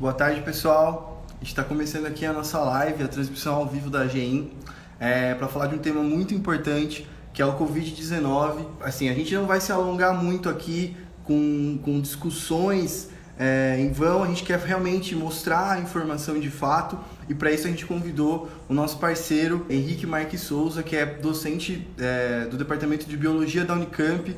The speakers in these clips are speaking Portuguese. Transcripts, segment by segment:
Boa tarde, pessoal. A gente está começando aqui a nossa live, a transmissão ao vivo da AGEIM, para falar de um tema muito importante, que é o Covid-19. Assim, a gente não vai se alongar muito aqui com discussões em vão, a gente quer realmente mostrar a informação de fato, e para isso a gente convidou o nosso parceiro Henrique Marques Souza, que é docente do Departamento de Biologia da Unicamp,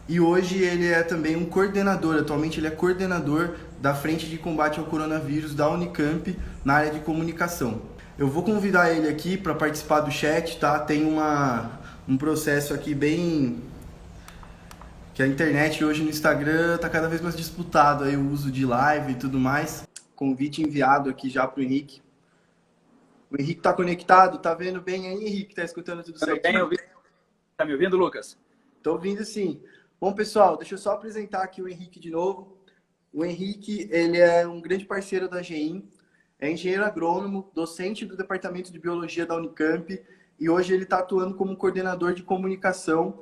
e hoje ele é também um coordenador, atualmente ele é coordenador da Frente de Combate ao Coronavírus da Unicamp na área de comunicação. Eu vou convidar ele aqui para participar do chat, tá? Tem um processo aqui bem... que a internet hoje no Instagram está cada vez mais disputado, aí o uso de live e tudo mais. Convite enviado aqui já para o Henrique. O Henrique está conectado, tá vendo bem aí, Henrique? Tá escutando tudo certinho? Tá me ouvindo, Lucas? Tô ouvindo sim. Bom, pessoal, deixa eu só apresentar aqui o Henrique de novo. O Henrique, ele é um grande parceiro da AGEIM, é engenheiro agrônomo, docente do Departamento de Biologia da Unicamp, e hoje ele está atuando como coordenador de comunicação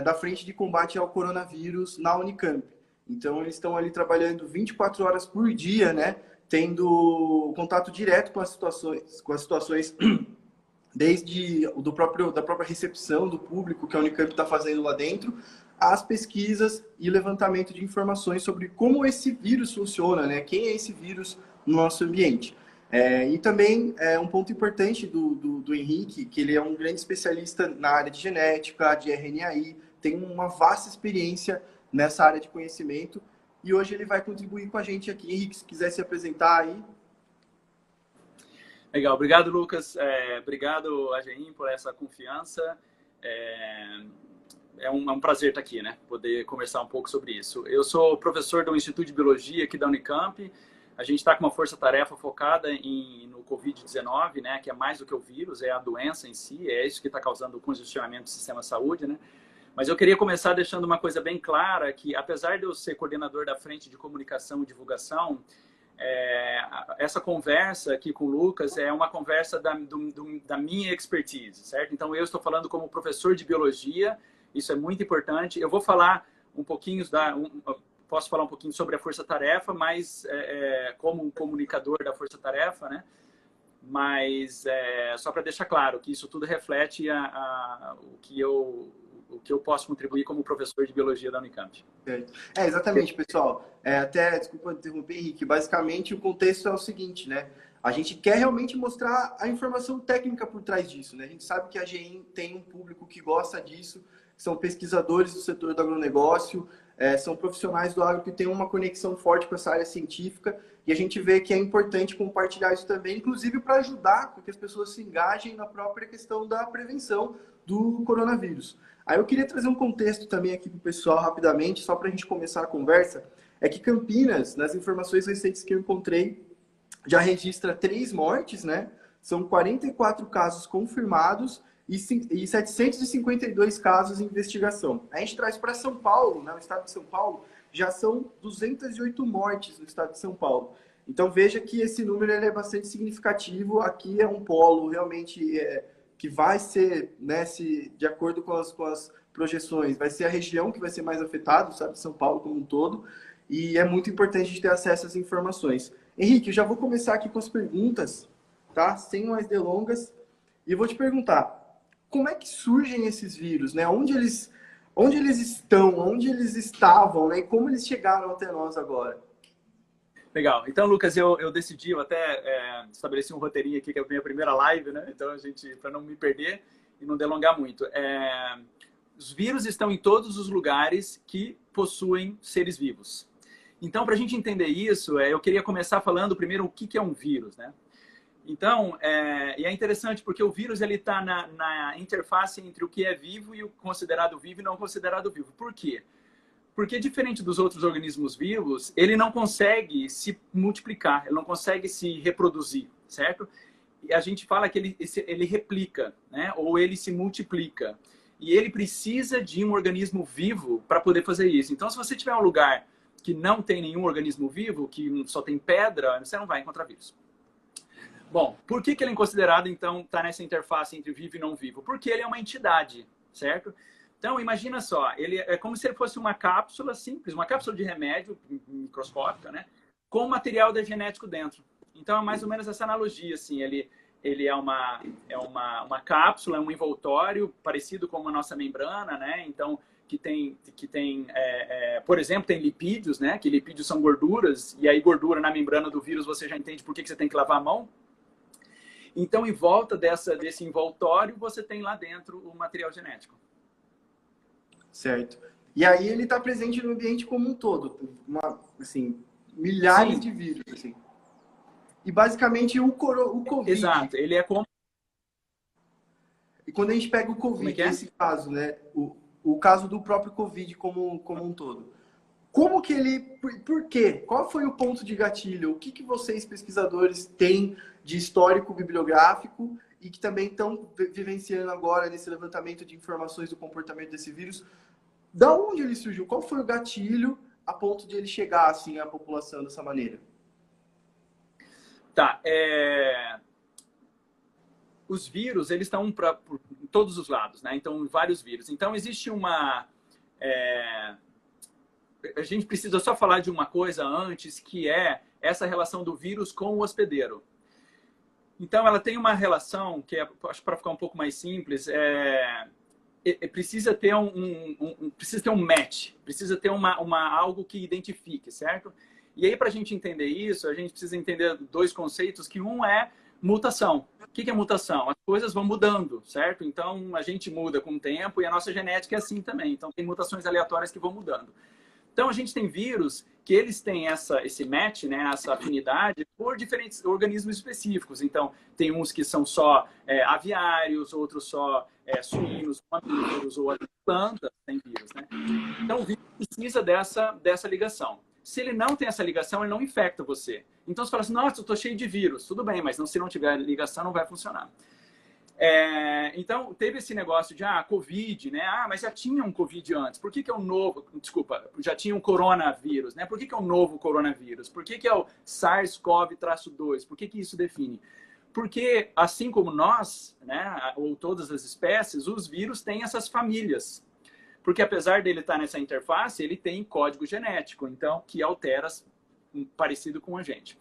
da Frente de Combate ao Coronavírus na Unicamp. Então, eles estão ali trabalhando 24 horas por dia, né? Tendo contato direto com as situações desde da própria recepção do público que a Unicamp está fazendo lá dentro, as pesquisas e levantamento de informações sobre como esse vírus funciona, né? Quem é esse vírus no nosso ambiente. E também um ponto importante do Henrique, que ele é um grande especialista na área de genética, de RNAi, tem uma vasta experiência nessa área de conhecimento, e hoje ele vai contribuir com a gente aqui. Henrique, se quiser se apresentar aí. Legal, obrigado, Lucas. Obrigado, AGEIM, por essa confiança. É um prazer estar aqui, né? Poder conversar um pouco sobre isso. Eu sou professor do Instituto de Biologia aqui da Unicamp. A gente está com uma força-tarefa focada no Covid-19, né? Que é mais do que o vírus, é a doença em si, é isso que está causando o congestionamento do sistema de saúde, né? Mas eu queria começar deixando uma coisa bem clara, que apesar de eu ser coordenador da Frente de Comunicação e Divulgação, essa conversa aqui com o Lucas é uma conversa da minha expertise, certo? Então, eu estou falando como professor de biologia, isso é muito importante. Eu vou falar um pouquinho posso falar um pouquinho sobre a força-tarefa, mas como um comunicador da força-tarefa, né? Mas só para deixar claro que isso tudo reflete o que eu posso contribuir como professor de biologia da Unicamp. Exatamente, pessoal. Desculpa interromper, Henrique. Basicamente, o contexto é o seguinte, né? A gente quer realmente mostrar a informação técnica por trás disso, né? A gente sabe que a AGEIM tem um público que gosta disso, são pesquisadores do setor do agronegócio, são profissionais do agro que têm uma conexão forte com essa área científica, e a gente vê que é importante compartilhar isso também, inclusive para ajudar com que as pessoas se engajem na própria questão da prevenção do coronavírus. Aí eu queria trazer um contexto também aqui para o pessoal rapidamente, só para a gente começar a conversa, é que Campinas, nas informações recentes que eu encontrei, já registra 3 mortes, né? São 44 casos confirmados e 752 casos em investigação. A gente traz para São Paulo, né, no estado de São Paulo, já são 208 mortes no estado de São Paulo. Então veja que esse número é bastante significativo. Aqui é um polo realmente que vai ser, né, de acordo com as projeções, vai ser a região que vai ser mais afetada, o estado de São Paulo como um todo, e é muito importante a gente ter acesso às informações. Henrique, eu já vou começar aqui com as perguntas, tá? Sem mais delongas, e vou te perguntar, como é que surgem esses vírus, né? Onde eles estão, onde eles estavam, né? E como eles chegaram até nós agora? Legal. Então, Lucas, eu decidi, eu até estabeleci um roteirinho aqui, que é a minha primeira live, né? Então, para não me perder e não delongar muito. Os vírus estão em todos os lugares que possuem seres vivos. Então, para a gente entender isso, eu queria começar falando primeiro o que é um vírus, né? Então, e é interessante porque o vírus está na interface entre o que é vivo e o considerado vivo e não considerado vivo. Por quê? Porque, diferente dos outros organismos vivos, ele não consegue se multiplicar, ele não consegue se reproduzir, certo? E a gente fala que ele replica, né? Ou ele se multiplica. E ele precisa de um organismo vivo para poder fazer isso. Então, se você tiver um lugar que não tem nenhum organismo vivo, que só tem pedra, você não vai encontrar vírus. Bom, por que ele é considerado, então, está nessa interface entre vivo e não vivo? Porque ele é uma entidade, certo? Então, imagina só, ele é como se ele fosse uma cápsula simples, uma cápsula de remédio microscópica, né? com o material da genético dentro. Então, é mais ou menos essa analogia, assim, ele é uma cápsula, é um envoltório parecido com a nossa membrana, né? Então, por exemplo, tem lipídios, né? Que lipídios são gorduras, e aí gordura na membrana do vírus, você já entende por que você tem que lavar a mão. Então, em volta desse envoltório, você tem lá dentro o material genético. Certo. E aí ele está presente no ambiente como um todo, assim, milhares Sim. de vírus, assim. E basicamente o Covid. Exato, ele é como... E quando a gente pega o Covid, esse caso, né? O caso do próprio Covid como um todo. Como que ele... Por quê? Qual foi o ponto de gatilho? O que vocês, pesquisadores, têm de histórico bibliográfico e que também estão vivenciando agora nesse levantamento de informações do comportamento desse vírus? Da onde ele surgiu? Qual foi o gatilho a ponto de ele chegar assim à população dessa maneira? Tá. Os vírus, eles estão por todos os lados, né? Então, vários vírus. Então, existe uma... A gente precisa só falar de uma coisa antes, que é essa relação do vírus com o hospedeiro. Então, ela tem uma relação que, acho que para ficar um pouco mais simples, precisa ter precisa ter um match, precisa ter algo que identifique, certo? E aí, para a gente entender isso, a gente precisa entender dois conceitos, que um é mutação. O que é mutação? As coisas vão mudando, certo? Então, a gente muda com o tempo e a nossa genética é assim também. Então, tem mutações aleatórias que vão mudando. Então, a gente tem vírus que eles têm esse match, né, essa afinidade por diferentes organismos específicos. Então, tem uns que são só aviários, outros só suínos, mamíferos, ou até plantas têm vírus, né? Então, o vírus precisa dessa ligação. Se ele não tem essa ligação, ele não infecta você. Então, você fala assim, nossa, eu estou cheio de vírus. Tudo bem, mas se não tiver ligação, não vai funcionar. Então, teve esse negócio de, Covid, né? Mas já tinha um Covid antes. Por que é um novo... Desculpa, já tinha um coronavírus, né? Por que é um novo coronavírus? Por que é o SARS-CoV-2? Por que isso define? Porque, assim como nós, né, ou todas as espécies, os vírus têm essas famílias. Porque, apesar dele estar nessa interface, ele tem código genético, então, que altera parecido com a gente.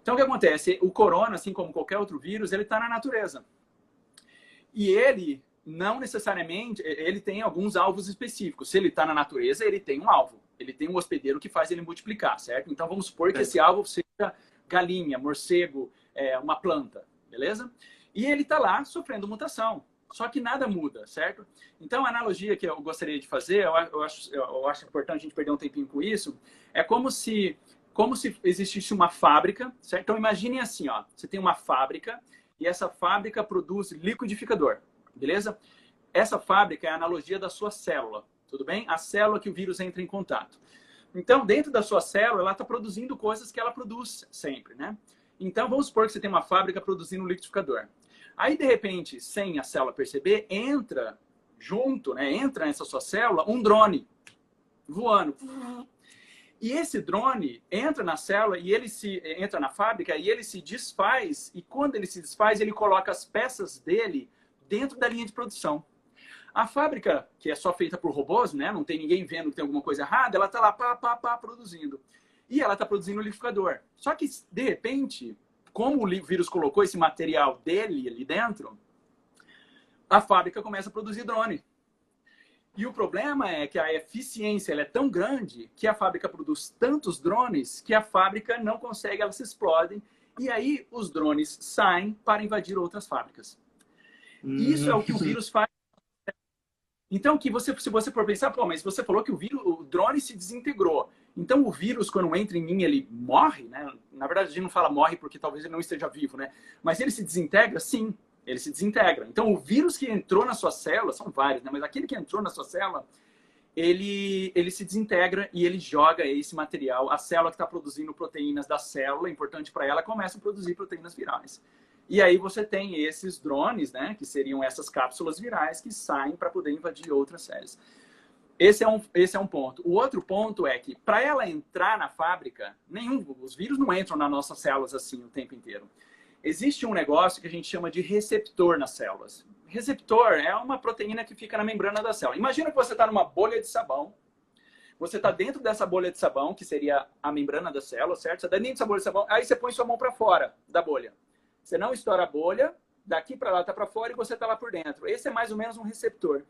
Então, o que acontece? O corona, assim como qualquer outro vírus, ele está na natureza. E ele, não necessariamente, ele tem alguns alvos específicos. Se ele está na natureza, ele tem um alvo. Ele tem um hospedeiro que faz ele multiplicar, certo? Então, vamos supor que esse alvo seja galinha, morcego, uma planta, beleza? E ele está lá sofrendo mutação. Só que nada muda, certo? Então, a analogia que eu gostaria de fazer, eu acho importante a gente perder um tempinho com isso, é como se existisse uma fábrica, certo? Então, imaginem assim, ó, você tem uma fábrica e essa fábrica produz liquidificador, beleza? Essa fábrica é a analogia da sua célula, tudo bem? A célula que o vírus entra em contato. Então, dentro da sua célula, ela está produzindo coisas que ela produz sempre, né? Então, vamos supor que você tem uma fábrica produzindo um liquidificador. Aí, de repente, sem a célula perceber, entra junto, né? Entra nessa sua célula um drone voando. E esse drone entra na célula e entra na fábrica e ele se desfaz. E quando ele se desfaz, ele coloca as peças dele dentro da linha de produção. A fábrica, que é só feita por robôs, né? Não tem ninguém vendo que tem alguma coisa errada, ela está lá produzindo. E ela está produzindo o liquidificador. Só que, de repente, como o vírus colocou esse material dele ali dentro, a fábrica começa a produzir drone. E o problema é que a eficiência ela é tão grande que a fábrica produz tantos drones que a fábrica não consegue, elas se explodem. E aí os drones saem para invadir outras fábricas. Isso é o que o vírus faz. Então, se você for pensar, mas você falou que o drone se desintegrou. Então, o vírus, quando entra em mim, ele morre, né? Na verdade, a gente não fala morre porque talvez ele não esteja vivo, né? Mas ele se desintegra? Sim, ele se desintegra. Então, o vírus que entrou na sua célula, são vários, né? Mas aquele que entrou na sua célula, ele se desintegra e ele joga esse material. A célula que está produzindo proteínas da célula, importante para ela, começa a produzir proteínas virais. E aí você tem esses drones, né, que seriam essas cápsulas virais que saem para poder invadir outras células. Esse é um ponto. O outro ponto é que, para ela entrar na fábrica, os vírus não entram nas nossas células assim o tempo inteiro. Existe um negócio que a gente chama de receptor nas células. Receptor é uma proteína que fica na membrana da célula. Imagina que você está numa bolha de sabão, você está dentro dessa bolha de sabão, que seria a membrana da célula, certo? Você está dentro dessa bolha de sabão, aí você põe sua mão para fora da bolha. Você não estoura a bolha, daqui para lá está para fora e você está lá por dentro. Esse é mais ou menos um receptor.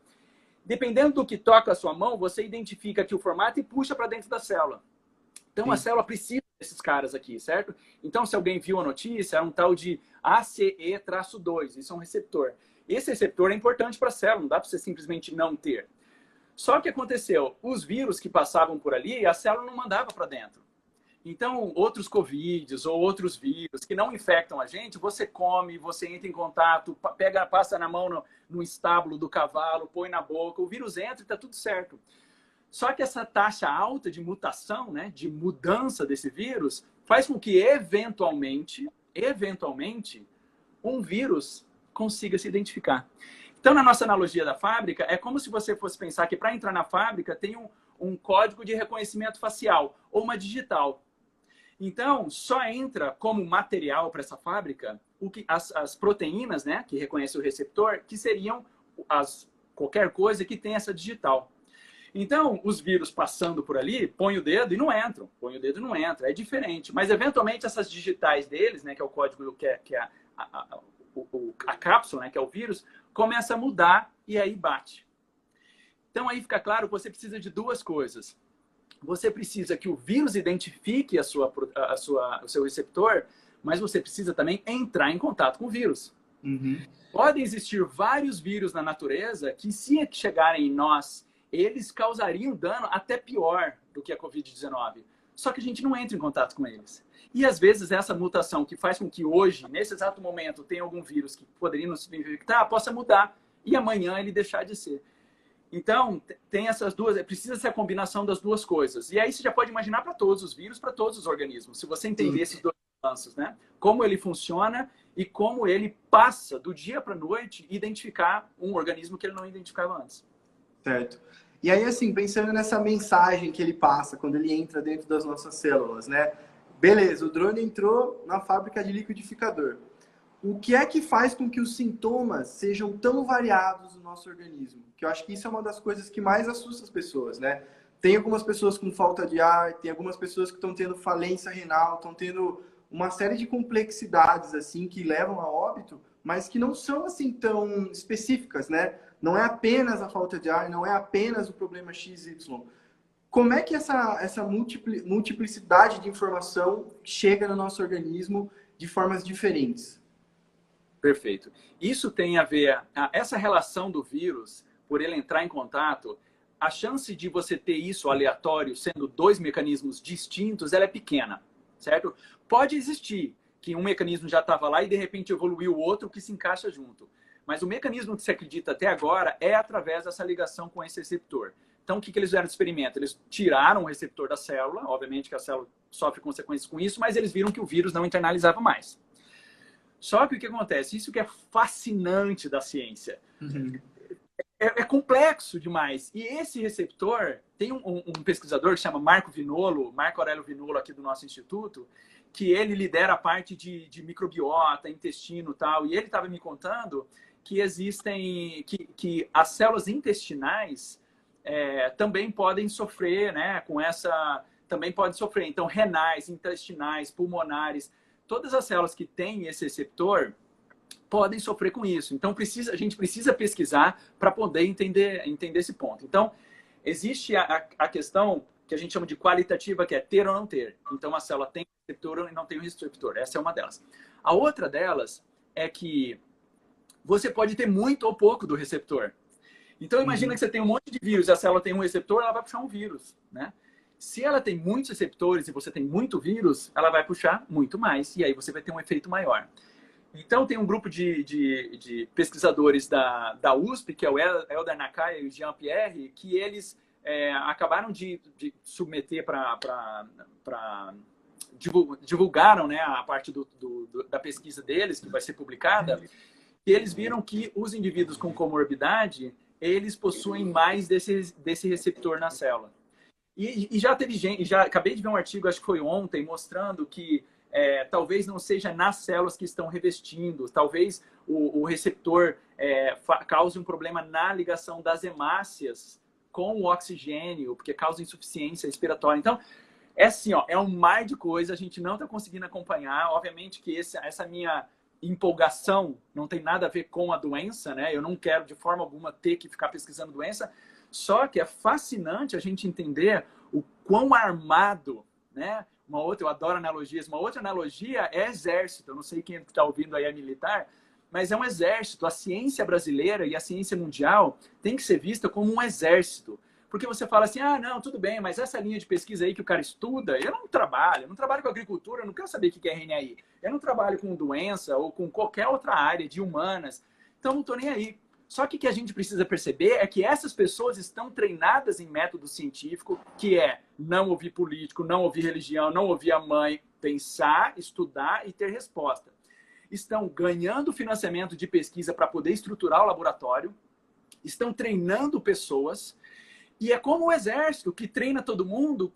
Dependendo do que toca a sua mão, você identifica aqui o formato e puxa para dentro da célula. Então, Sim. a célula precisa desses caras aqui, certo? Então, se alguém viu a notícia, é um tal de ACE-2. Isso é um receptor. Esse receptor é importante para a célula, não dá para você simplesmente não ter. Só que aconteceu, os vírus que passavam por ali, a célula não mandava para dentro. Então, outros Covids ou outros vírus que não infectam a gente, você come, você entra em contato, passa na mão no estábulo do cavalo, põe na boca, o vírus entra e está tudo certo. Só que essa taxa alta de mutação, né, de mudança desse vírus, faz com que, eventualmente, um vírus consiga se identificar. Então, na nossa analogia da fábrica, é como se você fosse pensar que para entrar na fábrica tem um código de reconhecimento facial ou uma digital. Então, só entra como material para essa fábrica as proteínas, né, que reconhecem o receptor, que seriam qualquer coisa que tenha essa digital. Então, os vírus passando por ali, põe o dedo e não entram. Põe o dedo e não entra. É diferente. Mas, eventualmente, essas digitais deles, né, que é o código, que é a cápsula, né, que é o vírus, começa a mudar e aí bate. Então, aí fica claro que você precisa de duas coisas. Você precisa que o vírus identifique o seu receptor, mas você precisa também entrar em contato com o vírus. Uhum. Podem existir vários vírus na natureza que, se chegarem em nós, eles causariam dano até pior do que a Covid-19. Só que a gente não entra em contato com eles. E, às vezes, essa mutação que faz com que hoje, nesse exato momento, tenha algum vírus que poderia nos infectar, possa mudar e amanhã ele deixar de ser. Então, tem essas duas, precisa ser a combinação das duas coisas. E aí você já pode imaginar para todos os vírus, para todos os organismos, se você entender esses dois balanços, né? Como ele funciona e como ele passa do dia para a noite identificar um organismo que ele não identificava antes. Certo. E aí, assim, pensando nessa mensagem que ele passa quando ele entra dentro das nossas células, né? Beleza, o drone entrou na fábrica de liquidificador. O que é que faz com que os sintomas sejam tão variados no nosso organismo? Que eu acho que isso é uma das coisas que mais assusta as pessoas, né? Tem algumas pessoas com falta de ar, tem algumas pessoas que estão tendo falência renal, estão tendo uma série de complexidades, assim, que levam a óbito, mas que não são, assim, tão específicas, né? Não é apenas a falta de ar, não é apenas o problema XY. Como é que essa multiplicidade de informação chega no nosso organismo de formas diferentes? Perfeito. Isso tem a ver, essa relação do vírus, por ele entrar em contato, a chance de você ter isso aleatório, sendo dois mecanismos distintos, ela é pequena, certo? Pode existir que um mecanismo já estava lá e de repente evoluiu o outro que se encaixa junto. Mas o mecanismo que se acredita até agora é através dessa ligação com esse receptor. Então, o que eles fizeram no experimento? Eles tiraram o receptor da célula, obviamente que a célula sofre consequências com isso, mas eles viram que o vírus não internalizava mais. Só que o que acontece? Isso que é fascinante da ciência. Uhum. É complexo demais. E esse receptor, tem um pesquisador que se chama Marco Aurélio Vinolo, aqui do nosso instituto, que ele lidera a parte de microbiota, intestino e tal. E ele estava me contando que existem, que as células intestinais também podem sofrer, né, com essa... Também podem sofrer. Então, renais, intestinais, pulmonares, todas as células que têm esse receptor podem sofrer com isso. Então, a gente precisa pesquisar para poder entender esse ponto. Então, existe a questão que a gente chama de qualitativa, que é ter ou não ter. Então, a célula tem receptor ou não tem o receptor. Essa é uma delas. A outra delas é que você pode ter muito ou pouco do receptor. Então, imagina que você tem um monte de vírus e a célula tem um receptor, ela vai puxar um vírus, né? Se ela tem muitos receptores e você tem muito vírus, ela vai puxar muito mais. E aí você vai ter um efeito maior. Então, tem um grupo de pesquisadores da USP, que é o Helder Nakai e o Jean Pierre, que eles acabaram de submeter divulgaram, né, a parte da pesquisa deles, que vai ser publicada, e eles viram que os indivíduos com comorbidade, eles possuem mais desse receptor na célula. E já teve gente, já acabei de ver um artigo, acho que foi ontem, mostrando que talvez não seja nas células que estão revestindo, talvez o receptor cause um problema na ligação das hemácias com o oxigênio, porque causa insuficiência respiratória. Então, é assim, ó, é um mar de coisa, a gente não está conseguindo acompanhar. Obviamente que essa minha empolgação não tem nada a ver com a doença, né? Eu não quero de forma alguma ter que ficar pesquisando doença, só que é fascinante a gente entender o quão armado, né? Eu adoro analogias. Uma outra analogia é exército. Eu não sei quem está ouvindo aí é militar, mas é um exército. A ciência brasileira e a ciência mundial tem que ser vista como um exército. Porque você fala assim, ah, não, tudo bem, mas essa linha de pesquisa aí que o cara estuda, eu não trabalho com agricultura, eu não quero saber o que é RNAi. Eu não trabalho com doença ou com qualquer outra área de humanas, então não estou nem aí. Só que o que a gente precisa perceber é que essas pessoas estão treinadas em método científico, que é não ouvir político, não ouvir religião, não ouvir a mãe, pensar, estudar e ter resposta. Estão ganhando financiamento de pesquisa para poder estruturar o laboratório, estão treinando pessoas, e é como o exército que treina todo mundo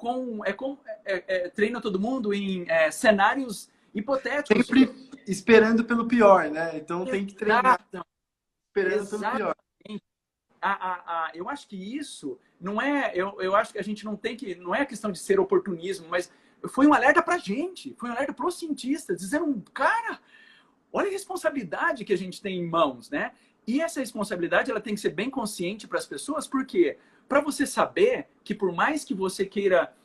treina todo mundo em cenários hipotéticos. Sempre esperando pelo pior, né? Então tem que treinar esperando pelo pior. Eu acho que isso não é... Eu acho que a gente não tem que... Não é questão de ser oportunismo, mas foi um alerta pra gente, foi um alerta pros cientistas, dizendo, cara, olha a responsabilidade que a gente tem em mãos, né? E essa responsabilidade ela tem que ser bem consciente para as pessoas, porque para você saber que por mais que você queira...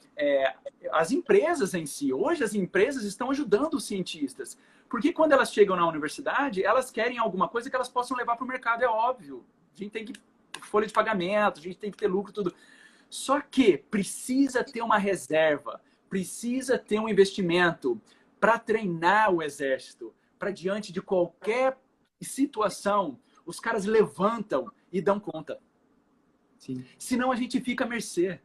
as empresas em si, hoje as empresas estão ajudando os cientistas. Porque quando elas chegam na universidade, elas querem alguma coisa que elas possam levar para o mercado, é óbvio. A gente tem que folha de pagamento, a gente tem que ter lucro, tudo. Só que precisa ter uma reserva, precisa ter um investimento para treinar o exército, para diante de qualquer situação, os caras levantam e dão conta. Sim. Senão a gente fica à mercê.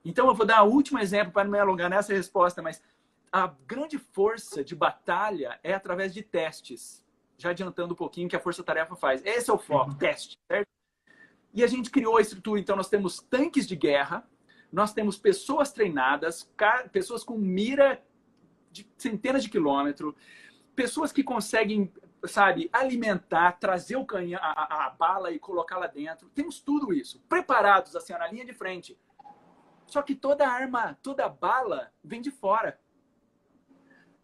Então eu vou dar o último exemplo para não me alongar nessa resposta, mas a grande força de batalha é através de testes. Já adiantando um pouquinho que a força-tarefa faz. Esse é o foco, teste, certo? E a gente criou a estrutura, então nós temos tanques de guerra, nós temos pessoas treinadas, pessoas com mira de centenas de quilômetros, pessoas que conseguem, sabe, alimentar, trazer o canhão, a bala e colocar lá dentro. Temos tudo isso, preparados assim, na linha de frente. Só que toda arma, toda bala vem de fora.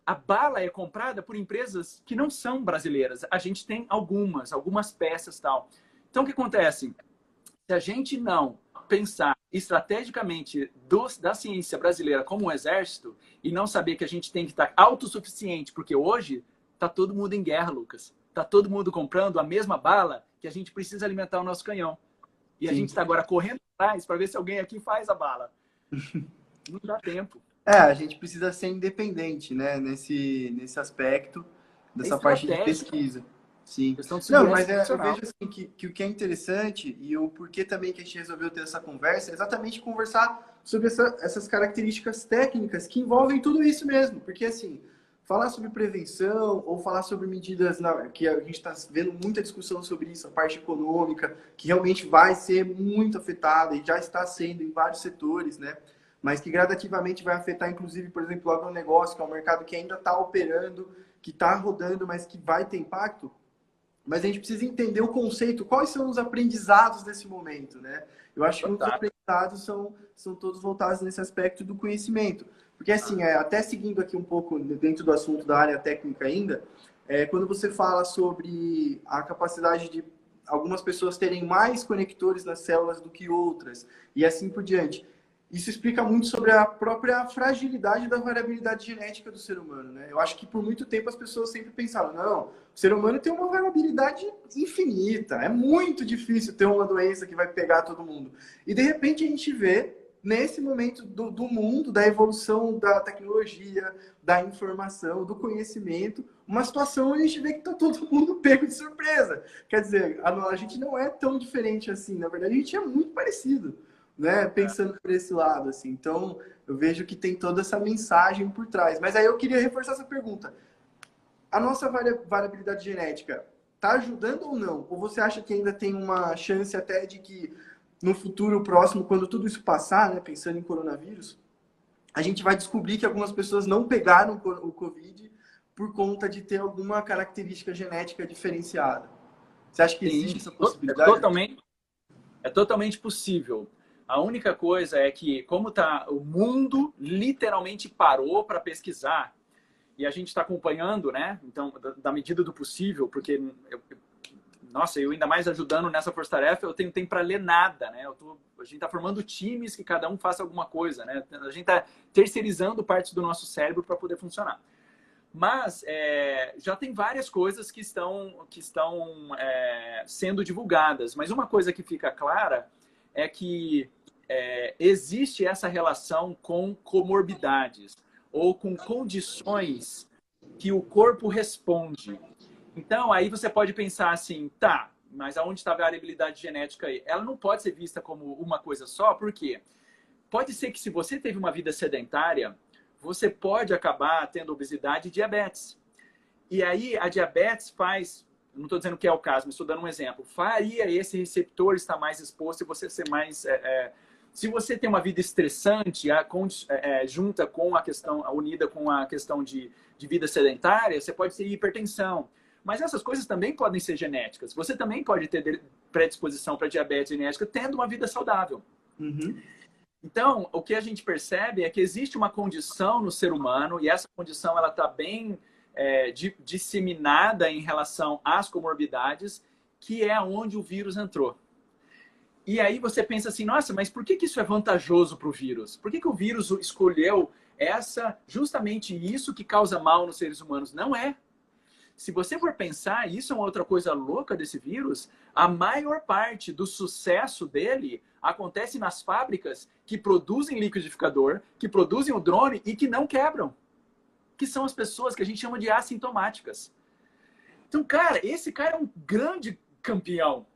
A bala é comprada por empresas que não são brasileiras. A gente tem algumas peças e tal. Então, o que acontece? Se a gente não pensar estrategicamente da ciência brasileira como um exército e não saber que a gente tem que estar autossuficiente, porque hoje está todo mundo em guerra, Lucas. Está todo mundo comprando a mesma bala que a gente precisa alimentar o nosso canhão. E a gente está agora correndo atrás para ver se alguém aqui faz a bala. Não dá tempo. A gente precisa ser independente, né? Nesse aspecto, dessa parte de pesquisa. Sim. Não, mas eu vejo assim, que o que é interessante e o porquê também que a gente resolveu ter essa conversa é exatamente conversar sobre essas características técnicas que envolvem tudo isso mesmo. Porque, assim, falar sobre prevenção ou falar sobre medidas que a gente está vendo muita discussão sobre isso, a parte econômica, que realmente vai ser muito afetada e já está sendo em vários setores, né? Mas que gradativamente vai afetar, inclusive, por exemplo, o agronegócio, que é um mercado que ainda está operando, que está rodando, mas que vai ter impacto. Mas a gente precisa entender o conceito, quais são os aprendizados desse momento, né? Eu acho que os aprendizados são todos voltados nesse aspecto do conhecimento. Porque, assim, até seguindo aqui um pouco dentro do assunto da área técnica ainda, quando você fala sobre a capacidade de algumas pessoas terem mais conectores nas células do que outras, e assim por diante, isso explica muito sobre a própria fragilidade da variabilidade genética do ser humano, né? Eu acho que por muito tempo as pessoas sempre pensavam, não, o ser humano tem uma variabilidade infinita, é muito difícil ter uma doença que vai pegar todo mundo. E de repente a gente vê, nesse momento do mundo, da evolução da tecnologia, da informação, do conhecimento, uma situação onde a gente vê que está todo mundo pego de surpresa. Quer dizer, a gente não é tão diferente assim, na verdade a gente é muito parecido. Né? Pensando por esse lado, assim. Então, eu vejo que tem toda essa mensagem por trás. Mas aí eu queria reforçar essa pergunta. A nossa variabilidade genética está ajudando ou não? Ou você acha que ainda tem uma chance até de que no futuro próximo, quando tudo isso passar, né, pensando em coronavírus, a gente vai descobrir que algumas pessoas não pegaram o Covid por conta de ter alguma característica genética diferenciada? Você acha que existe essa possibilidade? É totalmente possível. A única coisa é que, como tá, o mundo literalmente parou para pesquisar, e a gente está acompanhando, né? Então, da medida do possível, porque, nossa, eu ainda mais ajudando nessa força-tarefa, eu tenho tempo para ler nada, né? A gente está formando times que cada um faça alguma coisa, né? A gente está terceirizando partes do nosso cérebro para poder funcionar. Mas já tem várias coisas que estão sendo divulgadas. Mas uma coisa que fica clara é que existe essa relação com comorbidades ou com condições que o corpo responde. Então, aí você pode pensar assim, tá, mas aonde está a variabilidade genética aí? Ela não pode ser vista como uma coisa só, por quê? Pode ser que se você teve uma vida sedentária, você pode acabar tendo obesidade e diabetes. E aí a diabetes faz, não estou dizendo que é o caso, mas estou dando um exemplo, faria esse receptor estar mais exposto e você ser mais... se você tem uma vida estressante, junta com a questão, unida com a questão de vida sedentária, você pode ter hipertensão. Mas essas coisas também podem ser genéticas. Você também pode ter predisposição para diabetes genética tendo uma vida saudável. Uhum. Então, o que a gente percebe é que existe uma condição no ser humano, e essa condição ela está bem disseminada em relação às comorbidades, que é onde o vírus entrou. E aí você pensa assim, nossa, mas por que isso é vantajoso para o vírus? Por que o vírus escolheu justamente isso que causa mal nos seres humanos? Não é. Se você for pensar, isso é uma outra coisa louca desse vírus, a maior parte do sucesso dele acontece nas fábricas que produzem liquidificador, que produzem o drone e que não quebram. Que são as pessoas que a gente chama de assintomáticas. Então, cara, esse cara é um grande campeão.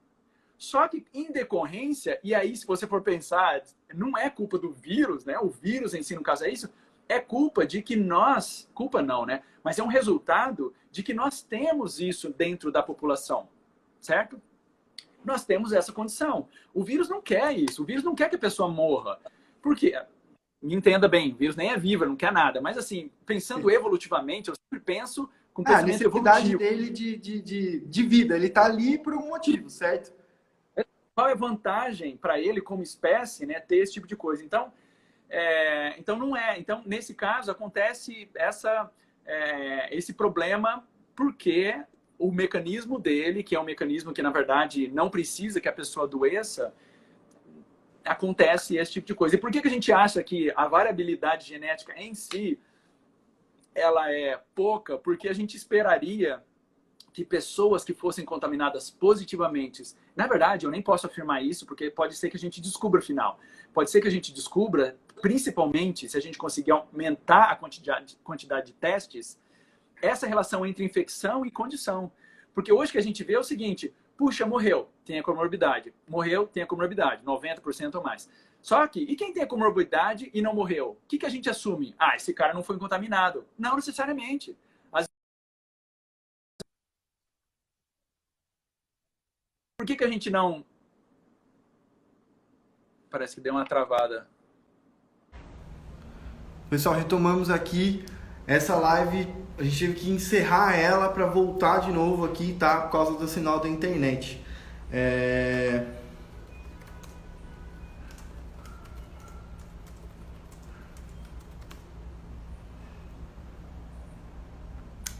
Só que em decorrência, e aí se você for pensar, não é culpa do vírus, né? O vírus em si, no caso, é isso. É culpa de que nós... Culpa não, né? Mas é um resultado de que nós temos isso dentro da população, certo? Nós temos essa condição. O vírus não quer isso. O vírus não quer que a pessoa morra. Por quê? Me entenda bem, o vírus nem é vivo, não quer nada. Mas assim, pensando evolutivamente, eu sempre penso com A pensamento necessidade evolutivo. dele de vida. Ele está ali por um motivo, certo? Qual é a vantagem para ele, como espécie, né, ter esse tipo de coisa? Então, não é. Então, nesse caso, acontece esse problema porque o mecanismo dele, que é um mecanismo que, na verdade, não precisa que a pessoa adoeça, acontece esse tipo de coisa. E por que a gente acha que a variabilidade genética em si ela é pouca? Porque a gente esperaria que pessoas que fossem contaminadas positivamente... Na verdade, eu nem posso afirmar isso, porque pode ser que a gente descubra o final. Pode ser que a gente descubra, principalmente, se a gente conseguir aumentar a quantidade de testes, essa relação entre infecção e condição. Porque hoje que a gente vê é o seguinte, puxa, morreu, tem a comorbidade. Morreu, tem a comorbidade, 90% ou mais. Só que, e quem tem a comorbidade e não morreu? O que a gente assume? Ah, esse cara não foi contaminado. Não necessariamente. Por que a gente não... Parece que deu uma travada. Pessoal, retomamos aqui essa live. A gente teve que encerrar ela para voltar de novo aqui, tá? Por causa do sinal da internet.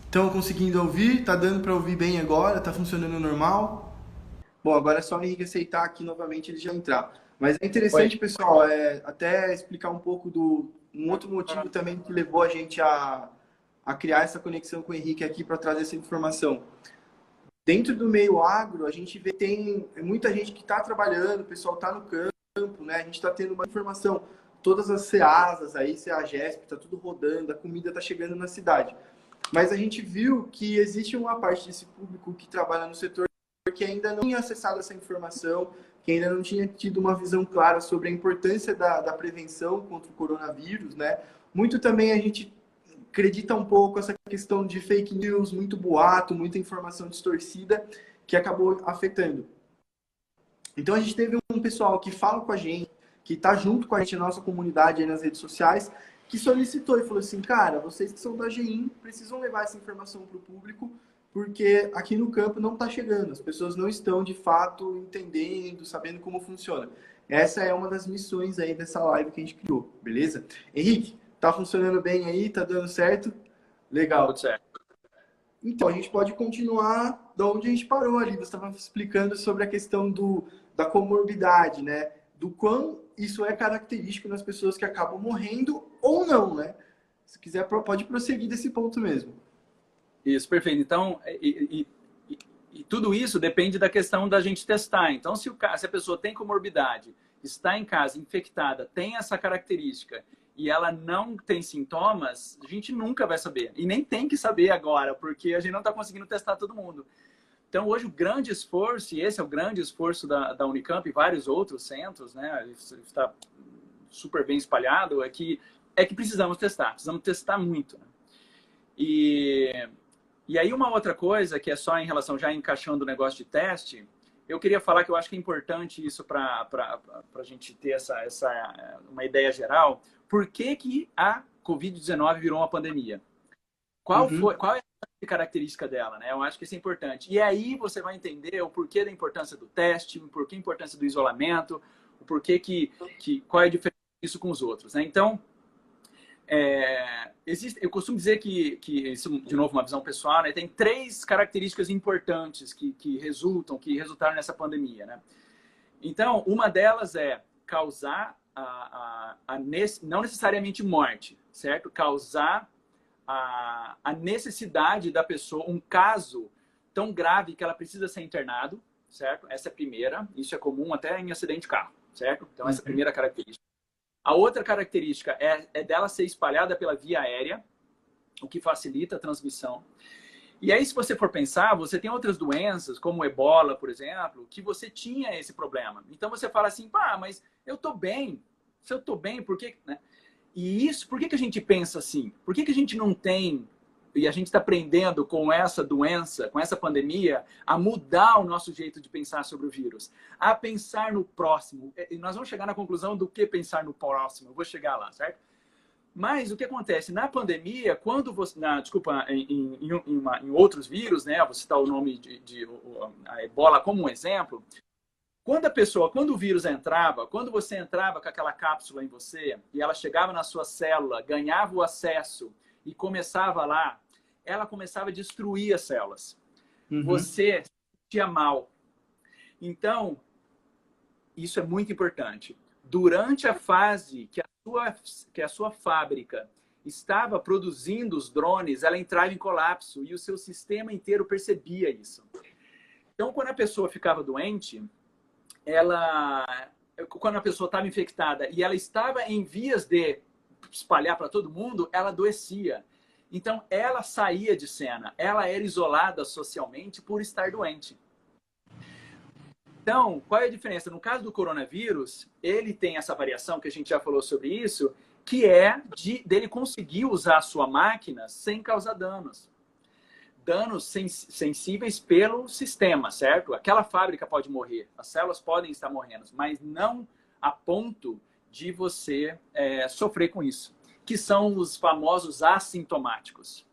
Estão conseguindo ouvir? Tá dando para ouvir bem agora? Tá funcionando normal? Bom, agora é só o Henrique aceitar aqui novamente ele já entrar. Mas é interessante, pessoal, até explicar um pouco um outro motivo também que levou a gente a criar essa conexão com o Henrique aqui para trazer essa informação. Dentro do meio agro, a gente vê tem muita gente que está trabalhando, o pessoal está no campo, né? A gente está tendo uma informação, todas as CEASAs aí, CEAGESP, está tudo rodando, a comida está chegando na cidade. Mas a gente viu que existe uma parte desse público que trabalha no setor que ainda não tinha acessado essa informação, que ainda não tinha tido uma visão clara sobre a importância da prevenção contra o coronavírus, né? Muito também a gente acredita um pouco essa questão de fake news, muito boato, muita informação distorcida, que acabou afetando. Então a gente teve um pessoal que fala com a gente, que está junto com a gente na nossa comunidade aí nas redes sociais, que solicitou e falou assim, cara, vocês que são da GEIM precisam levar essa informação para o público, porque aqui no campo não está chegando, as pessoas não estão de fato entendendo, sabendo como funciona. Essa é uma das missões aí dessa live que a gente criou, beleza? Henrique, tá funcionando bem aí? Tá dando certo? Tá tudo Legal. certo. Então, a gente pode continuar de onde a gente parou ali. Você estava explicando sobre a questão da comorbidade, né? Do quão isso é característico nas pessoas que acabam morrendo ou não, né? Se quiser, pode prosseguir desse ponto mesmo. Isso, perfeito. Então, e tudo isso depende da questão da gente testar. Então, se a pessoa tem comorbidade, está em casa infectada, tem essa característica e ela não tem sintomas, a gente nunca vai saber. E nem tem que saber agora, porque a gente não está conseguindo testar todo mundo. Então, hoje, o grande esforço, e esse é o grande esforço da Unicamp e vários outros centros, né? Está super bem espalhado, é que precisamos testar muito. Né? E aí uma outra coisa, que é só em relação, já encaixando o negócio de teste, eu queria falar que eu acho que é importante isso para a gente ter uma ideia geral. Por que que a Covid-19 virou uma pandemia? Qual Uhum. é a característica dela, né? Eu acho que isso é importante. E aí você vai entender o porquê da importância do teste, o porquê da importância do isolamento, o porquê qual é a diferença disso com os outros, né? Então, eu costumo dizer que isso, de novo, uma visão pessoal, né? Tem três características importantes que resultaram nessa pandemia, né? Então, uma delas é causar não necessariamente morte, certo? Causar a necessidade da pessoa, um caso tão grave que ela precisa ser internado, certo? Essa é a primeira. Isso é comum até em acidente de carro, certo? Então, essa é a primeira característica. A outra característica é dela ser espalhada pela via aérea, o que facilita a transmissão. E aí, se você for pensar, você tem outras doenças, como o ebola, por exemplo, que você tinha esse problema. Então, você fala assim, pá, mas eu tô bem. Se eu tô bem, por que... Né? E isso, por que a gente pensa assim? Por que a gente não tem, e a gente está aprendendo com essa doença, com essa pandemia, a mudar o nosso jeito de pensar sobre o vírus? A pensar no próximo. E nós vamos chegar na conclusão do que pensar no próximo. Eu vou chegar lá, certo? Mas o que acontece? Na pandemia, quando você... em outros vírus, né? Vou citar o nome a ebola como um exemplo. Quando o vírus entrava, quando você entrava com aquela cápsula em você e ela chegava na sua célula, ganhava o acesso e começava lá, ela começava a destruir as células. Uhum. Você se sentia mal. Então, isso é muito importante. Durante a fase que a sua fábrica estava produzindo os drones, ela entrava em colapso e o seu sistema inteiro percebia isso. Então, quando a pessoa ficava doente, quando a pessoa estava infectada e ela estava em vias de espalhar para todo mundo, ela adoecia. Então, ela saía de cena, ela era isolada socialmente por estar doente. Então, qual é a diferença? No caso do coronavírus, ele tem essa variação, que a gente já falou sobre isso, que é dele conseguir usar a sua máquina sem causar danos. Danos sensíveis pelo sistema, certo? Aquela fábrica pode morrer, as células podem estar morrendo, mas não a ponto de você sofrer com isso, que são os famosos assintomáticos.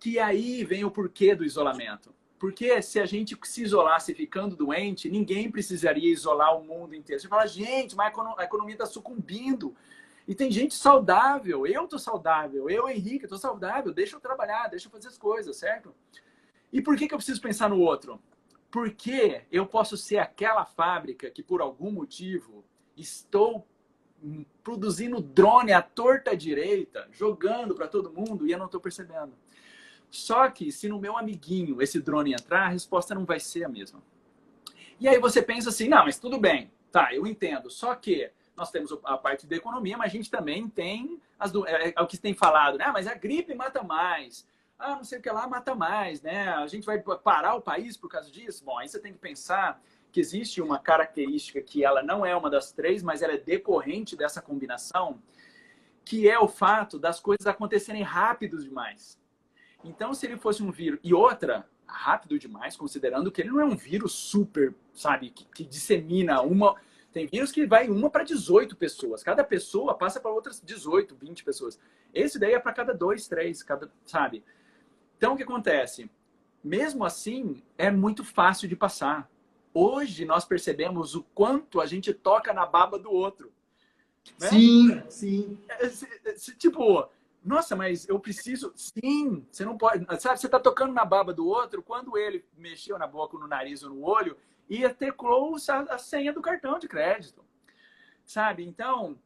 Que aí vem o porquê do isolamento. Porque se a gente se isolasse ficando doente, ninguém precisaria isolar o mundo inteiro. Você fala, gente, mas a economia está sucumbindo. E tem gente saudável, eu tô saudável, eu, Henrique, tô saudável, deixa eu trabalhar, deixa eu fazer as coisas, certo? E por que eu preciso pensar no outro? Porque eu posso ser aquela fábrica que, por algum motivo, estou produzindo drone à torta à direita, jogando para todo mundo e eu não estou percebendo. Só que, se no meu amiguinho esse drone entrar, a resposta não vai ser a mesma. E aí você pensa assim, não, mas tudo bem, tá, eu entendo, só que nós temos a parte da economia, mas a gente também tem o que tem falado, né? Mas a gripe mata mais. Ah, não sei o que lá mata mais, né? A gente vai parar o país por causa disso? Bom, aí você tem que pensar que existe uma característica que ela não é uma das três, mas ela é decorrente dessa combinação, que é o fato das coisas acontecerem rápido demais. Então, se ele fosse um vírus... E outra, rápido demais, considerando que ele não é um vírus super, sabe, que dissemina uma... Tem vírus que vai uma para 18 pessoas. Cada pessoa passa para outras 18, 20 pessoas. Esse daí é para cada 2, 3, sabe? Então, o que acontece? Mesmo assim, é muito fácil de passar. Hoje nós percebemos o quanto a gente toca na baba do outro. Né? Sim, sim. Tipo, nossa, mas eu preciso... Sim, você não pode... Sabe, você tá tocando na baba do outro, quando ele mexeu na boca, no nariz ou no olho, ia ter close a senha do cartão de crédito. Sabe? Então,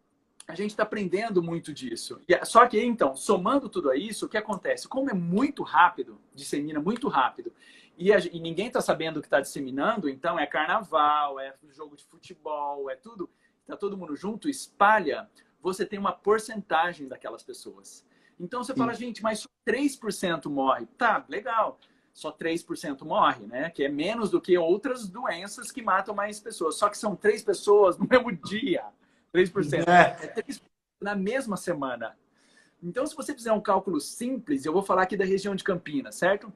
a gente está aprendendo muito disso. Só que, então, somando tudo a isso, o que acontece? Como é muito rápido, dissemina muito rápido, e ninguém está sabendo o que está disseminando, então é carnaval, é jogo de futebol, é tudo, está todo mundo junto, espalha, você tem uma porcentagem daquelas pessoas. Então você fala, gente, mas só 3% morre. Tá, legal. Só 3% morre, né? Que é menos do que outras doenças que matam mais pessoas. Só que são 3 pessoas no mesmo dia. 3%. É 3% na mesma semana. Então, se você fizer um cálculo simples, eu vou falar aqui da região de Campinas, certo?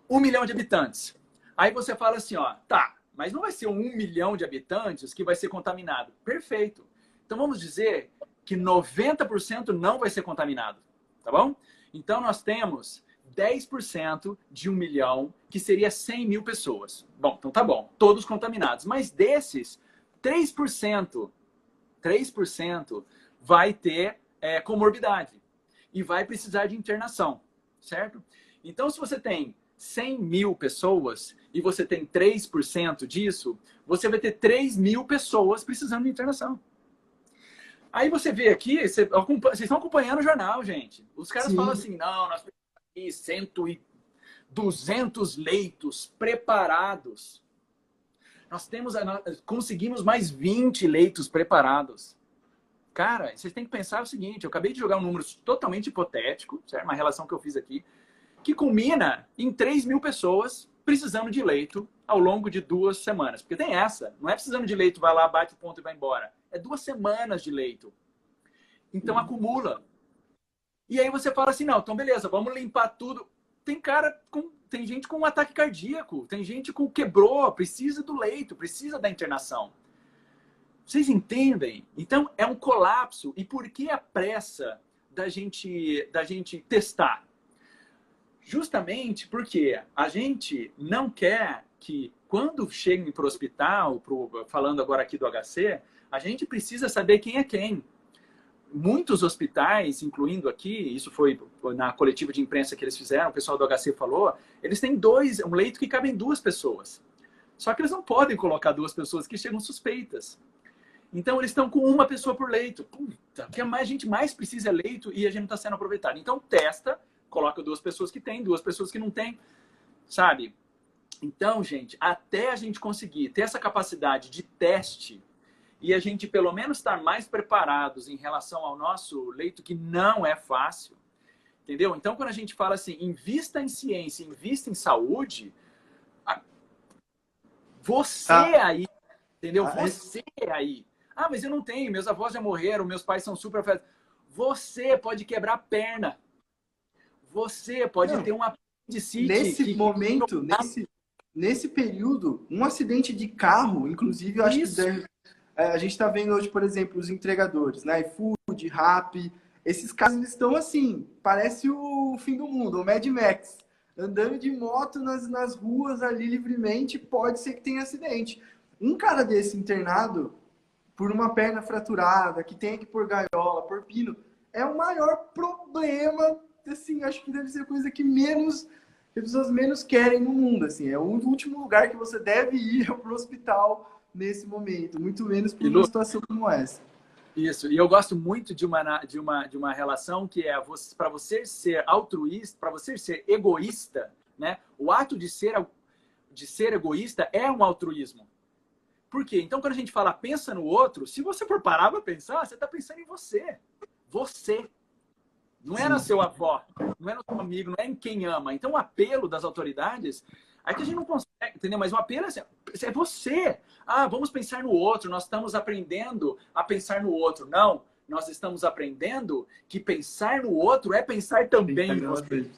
1 milhão de habitantes. Aí você fala assim, ó, tá, mas não vai ser 1 milhão de habitantes que vai ser contaminado. Perfeito. Então, vamos dizer que 90% não vai ser contaminado, tá bom? Então, nós temos 10% de 1 milhão, que seria 100 mil pessoas. Bom, então tá bom, todos contaminados. Mas desses, 3% vai ter comorbidade e vai precisar de internação, certo? Então, se você tem 100 mil pessoas e você tem 3% disso, você vai ter 3 mil pessoas precisando de internação. Aí você vê aqui, vocês estão acompanhando o jornal, gente. Os caras falam assim, não, nós temos aqui 200 leitos preparados. Conseguimos mais 20 leitos preparados. Cara, vocês têm que pensar o seguinte, eu acabei de jogar um número totalmente hipotético, certo? Uma relação que eu fiz aqui, que culmina em 3 mil pessoas precisando de leito ao longo de 2 semanas. Porque tem essa, não é precisando de leito, vai lá, bate o ponto e vai embora. É 2 semanas de leito. Então acumula. E aí você fala assim, não, então beleza, vamos limpar tudo. Tem gente com um ataque cardíaco, tem gente com quebrou, precisa do leito, precisa da internação. Vocês entendem? Então é um colapso. E por que a pressa da gente testar? Justamente porque a gente não quer que, quando cheguem para o hospital, falando agora aqui do HC, a gente precisa saber quem é quem. Muitos hospitais, incluindo aqui, isso foi na coletiva de imprensa que eles fizeram, o pessoal do HC falou, eles têm um leito que cabem 2 pessoas. Só que eles não podem colocar 2 pessoas que chegam suspeitas. Então, eles estão com 1 pessoa por leito. Puta, o que a gente mais precisa é leito e a gente não está sendo aproveitado. Então, testa, coloca 2 pessoas que tem, 2 pessoas que não tem, sabe? Então, gente, até a gente conseguir ter essa capacidade de teste e a gente, pelo menos, estar mais preparados em relação ao nosso leito, que não é fácil, entendeu? Então, quando a gente fala assim, invista em ciência, invista em saúde, você aí, entendeu? Você aí. Ah, mas eu não tenho, meus avós já morreram, meus pais são super afetados. Você pode quebrar a perna. Você pode ter um apendicite. Nesse momento, nesse período, um acidente de carro, inclusive, eu acho que a gente está vendo hoje, por exemplo, os entregadores, né? iFood, Rappi, esses casos eles estão assim, parece o fim do mundo, o Mad Max. Andando de moto nas ruas ali livremente, pode ser que tenha acidente. Um cara desse internado por uma perna fraturada, que tenha que pôr gaiola, pôr pino, é o maior problema, assim, acho que deve ser a coisa que as pessoas menos querem no mundo, assim. É o último lugar que você deve ir para o hospital nesse momento, muito menos por uma situação como essa. Isso, e eu gosto muito de uma relação que é para você ser altruísta, para você ser egoísta, né? O ato de ser egoísta é um altruísmo. Por quê? Então, quando a gente fala pensa no outro, se você for parar para pensar, você está pensando em você. Você. Não é no seu avó, não é no seu amigo, não é em quem ama. Então, o apelo das autoridades, aí que a gente não consegue, entendeu? Mas o apelo é você. Ah, vamos pensar no outro, nós estamos aprendendo a pensar no outro. Não, nós estamos aprendendo que pensar no outro é pensar também em você.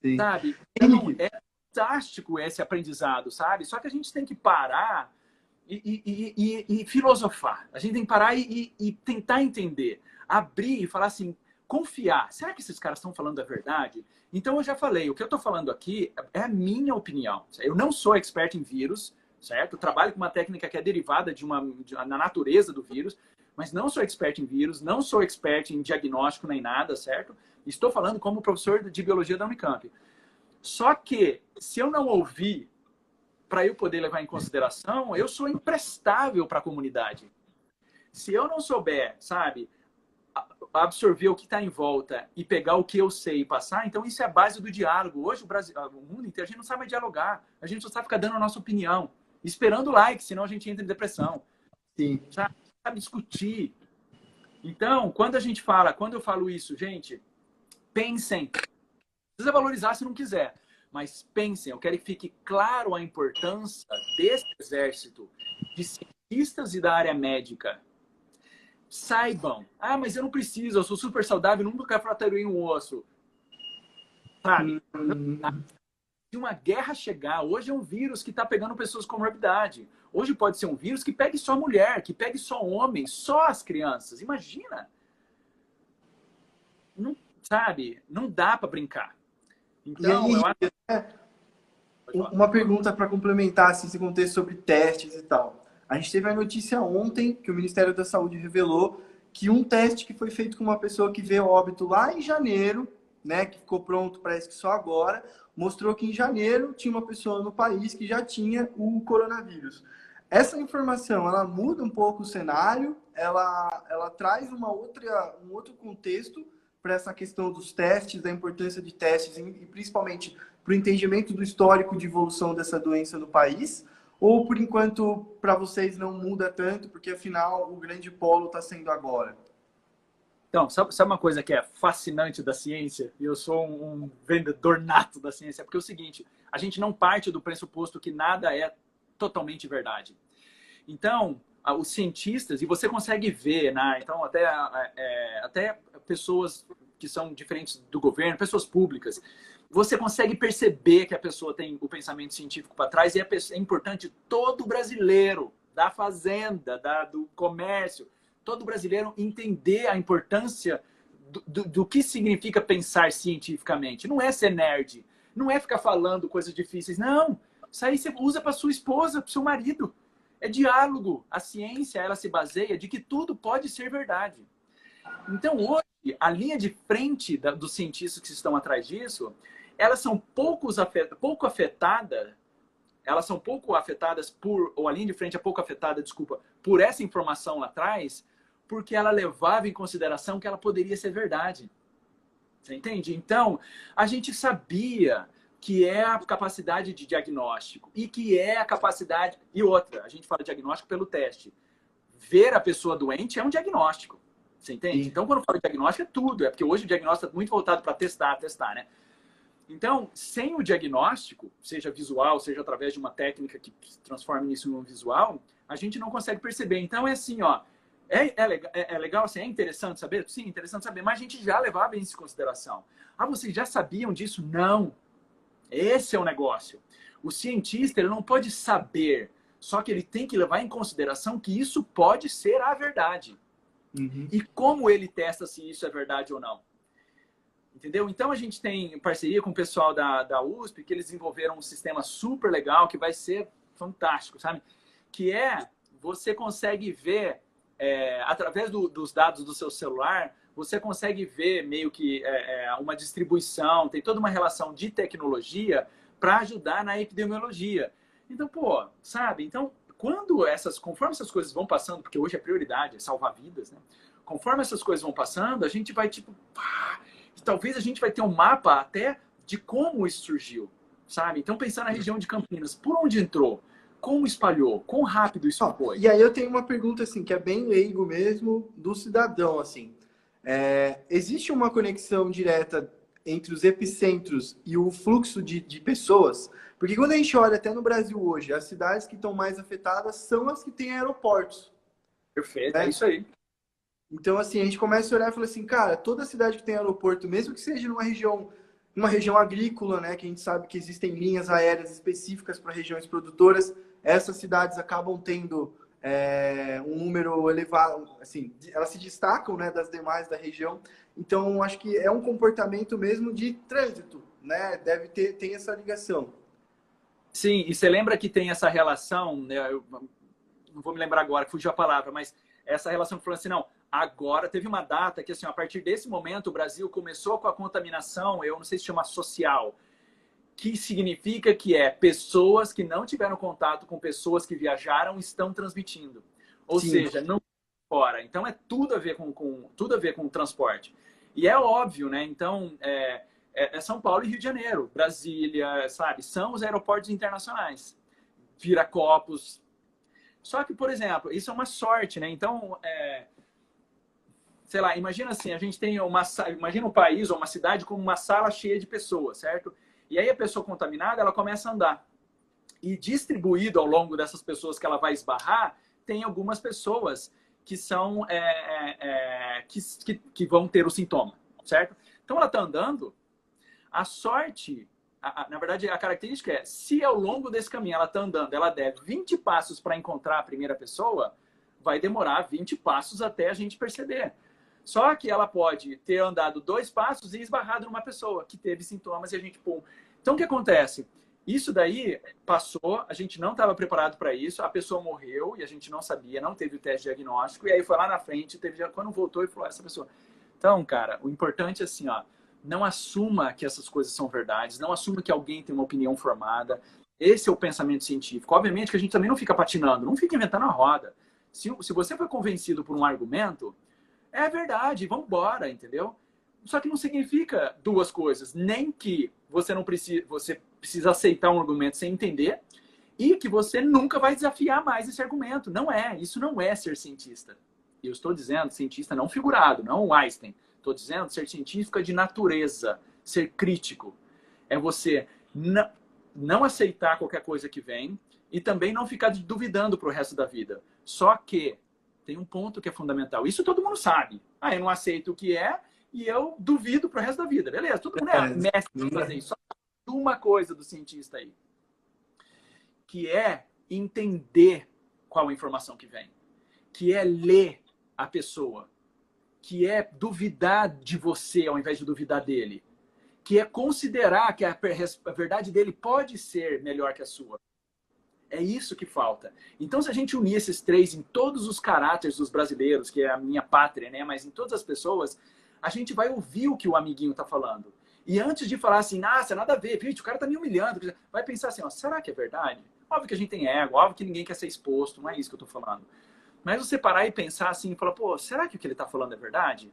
Sim. Sabe? Então, é fantástico esse aprendizado, sabe? Só que a gente tem que parar e filosofar. A gente tem que parar e tentar entender. Abrir e falar assim, confiar. Será que esses caras estão falando a verdade? Então, eu já falei, o que eu estou falando aqui é a minha opinião. Eu não sou expert em vírus, certo? Trabalho com uma técnica que é derivada na natureza do vírus, mas não sou expert em vírus, não sou expert em diagnóstico nem nada, certo? Estou falando como professor de biologia da Unicamp. Só que, se eu não ouvir para eu poder levar em consideração, eu sou imprestável para a comunidade. Se eu não souber, sabe, absorver o que está em volta e pegar o que eu sei e passar, então isso é a base do diálogo. Hoje, o mundo inteiro, a gente não sabe mais dialogar. A gente só sabe ficar dando a nossa opinião, esperando like, senão a gente entra em depressão. Sim. Sabe discutir. Então, quando eu falo isso, gente, pensem. Não precisa valorizar se não quiser, mas pensem. Eu quero que fique claro a importância desse exército de cientistas e da área médica. Saibam. Ah, mas eu não preciso, eu sou super saudável, nunca fraturei um osso. Sabe? Se uma guerra chegar, hoje é um vírus que está pegando pessoas com morbidade. Hoje pode ser um vírus que pegue só mulher, que pegue só homem, só as crianças. Imagina. Não, sabe? Não dá para brincar. Então, e aí, uma pergunta para complementar assim, esse contexto sobre testes e tal. A gente teve a notícia ontem que o Ministério da Saúde revelou que um teste que foi feito com uma pessoa que veio a óbito lá em janeiro, né, que ficou pronto, parece que só agora, mostrou que em janeiro tinha uma pessoa no país que já tinha o coronavírus. Essa informação, ela muda um pouco o cenário, ela traz um outro contexto para essa questão dos testes, da importância de testes e principalmente para o entendimento do histórico de evolução dessa doença no país. Ou, por enquanto, para vocês não muda tanto, porque, afinal, o grande polo está sendo agora? Então, sabe uma coisa que é fascinante da ciência? E eu sou um vendedor nato da ciência, porque é o seguinte, a gente não parte do pressuposto que nada é totalmente verdade. Então, os cientistas, e você consegue ver, né? Então, até pessoas que são diferentes do governo, pessoas públicas, você consegue perceber que a pessoa tem o pensamento científico para trás e é importante todo brasileiro da fazenda, do comércio, todo brasileiro entender a importância do que significa pensar cientificamente. Não é ser nerd, não é ficar falando coisas difíceis, não. Isso aí você usa para sua esposa, para seu marido. É diálogo. A ciência, ela se baseia de que tudo pode ser verdade. Então, hoje, a linha de frente dos cientistas que estão atrás disso, elas são pouco afetadas, ou a linha de frente é pouco afetada, desculpa, por essa informação lá atrás, porque ela levava em consideração que ela poderia ser verdade. Você entende? Então, a gente sabia que é a capacidade de diagnóstico e que é a capacidade... E outra, a gente fala diagnóstico pelo teste. Ver a pessoa doente é um diagnóstico. Você entende? Sim. Então, quando eu falo diagnóstico, é tudo. É porque hoje o diagnóstico está muito voltado para testar, né? Então, sem o diagnóstico, seja visual, seja através de uma técnica que transforme isso em um visual, a gente não consegue perceber. Então, é assim, ó, é legal, assim, é interessante saber? Sim, interessante saber, mas a gente já levava isso em consideração. Ah, vocês já sabiam disso? Não. Esse é o negócio. O cientista, ele não pode saber, só que ele tem que levar em consideração que isso pode ser a verdade. Uhum. E como ele testa se isso é verdade ou não. Entendeu? Então, a gente tem parceria com o pessoal da USP, que eles desenvolveram um sistema super legal, que vai ser fantástico, sabe? Que é, você consegue ver, através dos dados do seu celular, você consegue ver meio que uma distribuição, tem toda uma relação de tecnologia para ajudar na epidemiologia. Então, pô, sabe? Então, conforme essas coisas vão passando, porque hoje a prioridade é salvar vidas, né? Conforme essas coisas vão passando, a gente vai tipo... talvez a gente vai ter um mapa até de como isso surgiu, sabe? Então, pensar na região de Campinas, por onde entrou, como espalhou, quão rápido isso foi. E aí eu tenho uma pergunta, assim, que é bem leigo mesmo, do cidadão, assim. Existe uma conexão direta entre os epicentros e o fluxo de pessoas? Porque quando a gente olha até no Brasil hoje, as cidades que estão mais afetadas são as que têm aeroportos. Perfeito, né? é isso aí. Então, assim, a gente começa a olhar e fala assim, cara, toda cidade que tem aeroporto, mesmo que seja numa região agrícola, né, que a gente sabe que existem linhas aéreas específicas para regiões produtoras, essas cidades acabam tendo um número elevado, assim, elas se destacam, né, das demais da região. Então, acho que é um comportamento mesmo de trânsito, né? Tem essa ligação. Sim, e você lembra que tem essa relação, né, eu não vou me lembrar agora, fugiu a palavra, mas essa relação que falou assim, não, agora teve uma data que, assim, a partir desse momento o Brasil começou com a contaminação, eu não sei se chama social, que significa que pessoas que não tiveram contato com pessoas que viajaram estão transmitindo. Ou Sim, seja, não fora. Então é tudo a ver tudo a ver com o transporte. E é óbvio, né? Então é São Paulo e Rio de Janeiro, Brasília, sabe? São os aeroportos internacionais. Viracopos. Só que, por exemplo, isso é uma sorte, né? Então, sei lá, imagina assim, a gente tem imagina um país ou uma cidade com uma sala cheia de pessoas, certo? E aí a pessoa contaminada, ela começa a andar. E distribuído ao longo dessas pessoas que ela vai esbarrar, tem algumas pessoas que são que vão ter o sintoma, certo? Então ela está andando, a sorte, na verdade a característica é, se ao longo desse caminho ela está andando, ela der 20 passos para encontrar a primeira pessoa, vai demorar 20 passos até a gente perceber. Só que ela pode ter andado 2 passos e esbarrado numa pessoa que teve sintomas e a gente, pum. Então o que acontece? Isso daí passou, a gente não estava preparado para isso, a pessoa morreu e a gente não sabia, não teve o teste diagnóstico, e aí foi lá na frente, quando voltou e falou, essa pessoa. Então, cara, o importante é assim, ó, não assuma que essas coisas são verdades, não assuma que alguém tem uma opinião formada. Esse é o pensamento científico. Obviamente que a gente também não fica patinando, não fica inventando a roda. Se você foi convencido por um argumento, é verdade, vamos embora, entendeu? Só que não significa duas coisas, nem que você precisa aceitar um argumento sem entender e que você nunca vai desafiar mais esse argumento. Não é, isso não é ser cientista. Eu estou dizendo cientista não figurado, não Einstein. Estou dizendo ser científico de natureza, ser crítico. É você não aceitar qualquer coisa que vem e também não ficar duvidando para o resto da vida. Só que tem um ponto que é fundamental. Isso todo mundo sabe. Ah, eu não aceito o que é e eu duvido pro resto da vida. Beleza, todo mundo é mestre em fazer isso. Só uma coisa do cientista aí, que é entender qual a informação que vem, que é ler a pessoa, que é duvidar de você ao invés de duvidar dele, que é considerar que a verdade dele pode ser melhor que a sua. É isso que falta. Então, se a gente unir esses três em todos os caráteres dos brasileiros, que é a minha pátria, né? Mas em todas as pessoas, a gente vai ouvir o que o amiguinho está falando. E antes de falar assim, nossa, nada a ver, gente, o cara tá me humilhando, vai pensar assim, ó, será que é verdade? Óbvio que a gente tem ego, óbvio que ninguém quer ser exposto, não é isso que eu tô falando. Mas você parar e pensar assim e falar, pô, será que o que ele tá falando é verdade?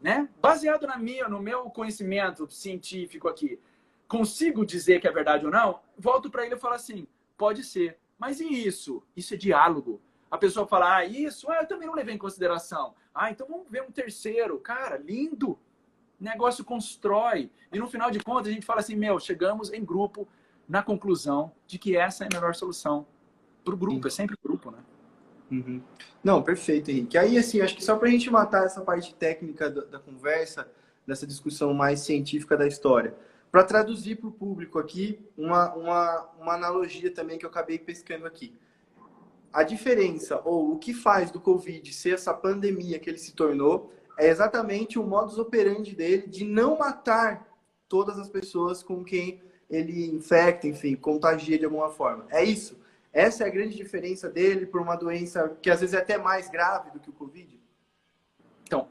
Né? Baseado no meu conhecimento científico aqui, consigo dizer que é verdade ou não? Volto para ele e falo assim, pode ser. Mas e isso? Isso é diálogo. A pessoa fala, isso, eu também não levei em consideração. Então vamos ver um terceiro. Cara, lindo. O negócio constrói. E no final de contas a gente fala assim, chegamos em grupo na conclusão de que essa é a melhor solução para o grupo. É sempre grupo, né? Uhum. Não, perfeito, Henrique. Aí, assim, acho que só para a gente matar essa parte técnica da conversa, dessa discussão mais científica da história, para traduzir para o público aqui uma analogia também que eu acabei pescando aqui. A diferença, ou o que faz do Covid ser essa pandemia que ele se tornou, é exatamente o modus operandi dele de não matar todas as pessoas com quem ele infecta, enfim, contagia de alguma forma. É isso? Essa é a grande diferença dele por uma doença que às vezes é até mais grave do que o Covid? Então,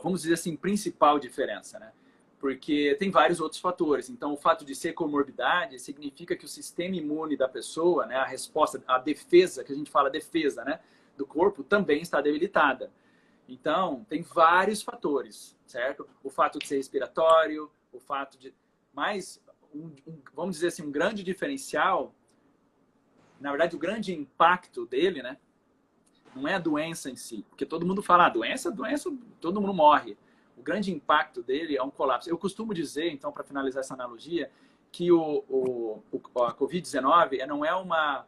vamos dizer assim, principal diferença, né? Porque tem vários outros fatores. Então, o fato de ser comorbidade significa que o sistema imune da pessoa, né, a resposta, a defesa, que a gente fala defesa, né, do corpo, também está debilitada. Então, tem vários fatores, certo? O fato de ser respiratório, o fato de... Mas, vamos dizer assim, um grande diferencial, na verdade, o grande impacto dele, né, não é a doença em si, porque todo mundo fala, doença, todo mundo morre. O grande impacto dele é um colapso. Eu costumo dizer, então, para finalizar essa analogia, que a Covid-19 não é uma...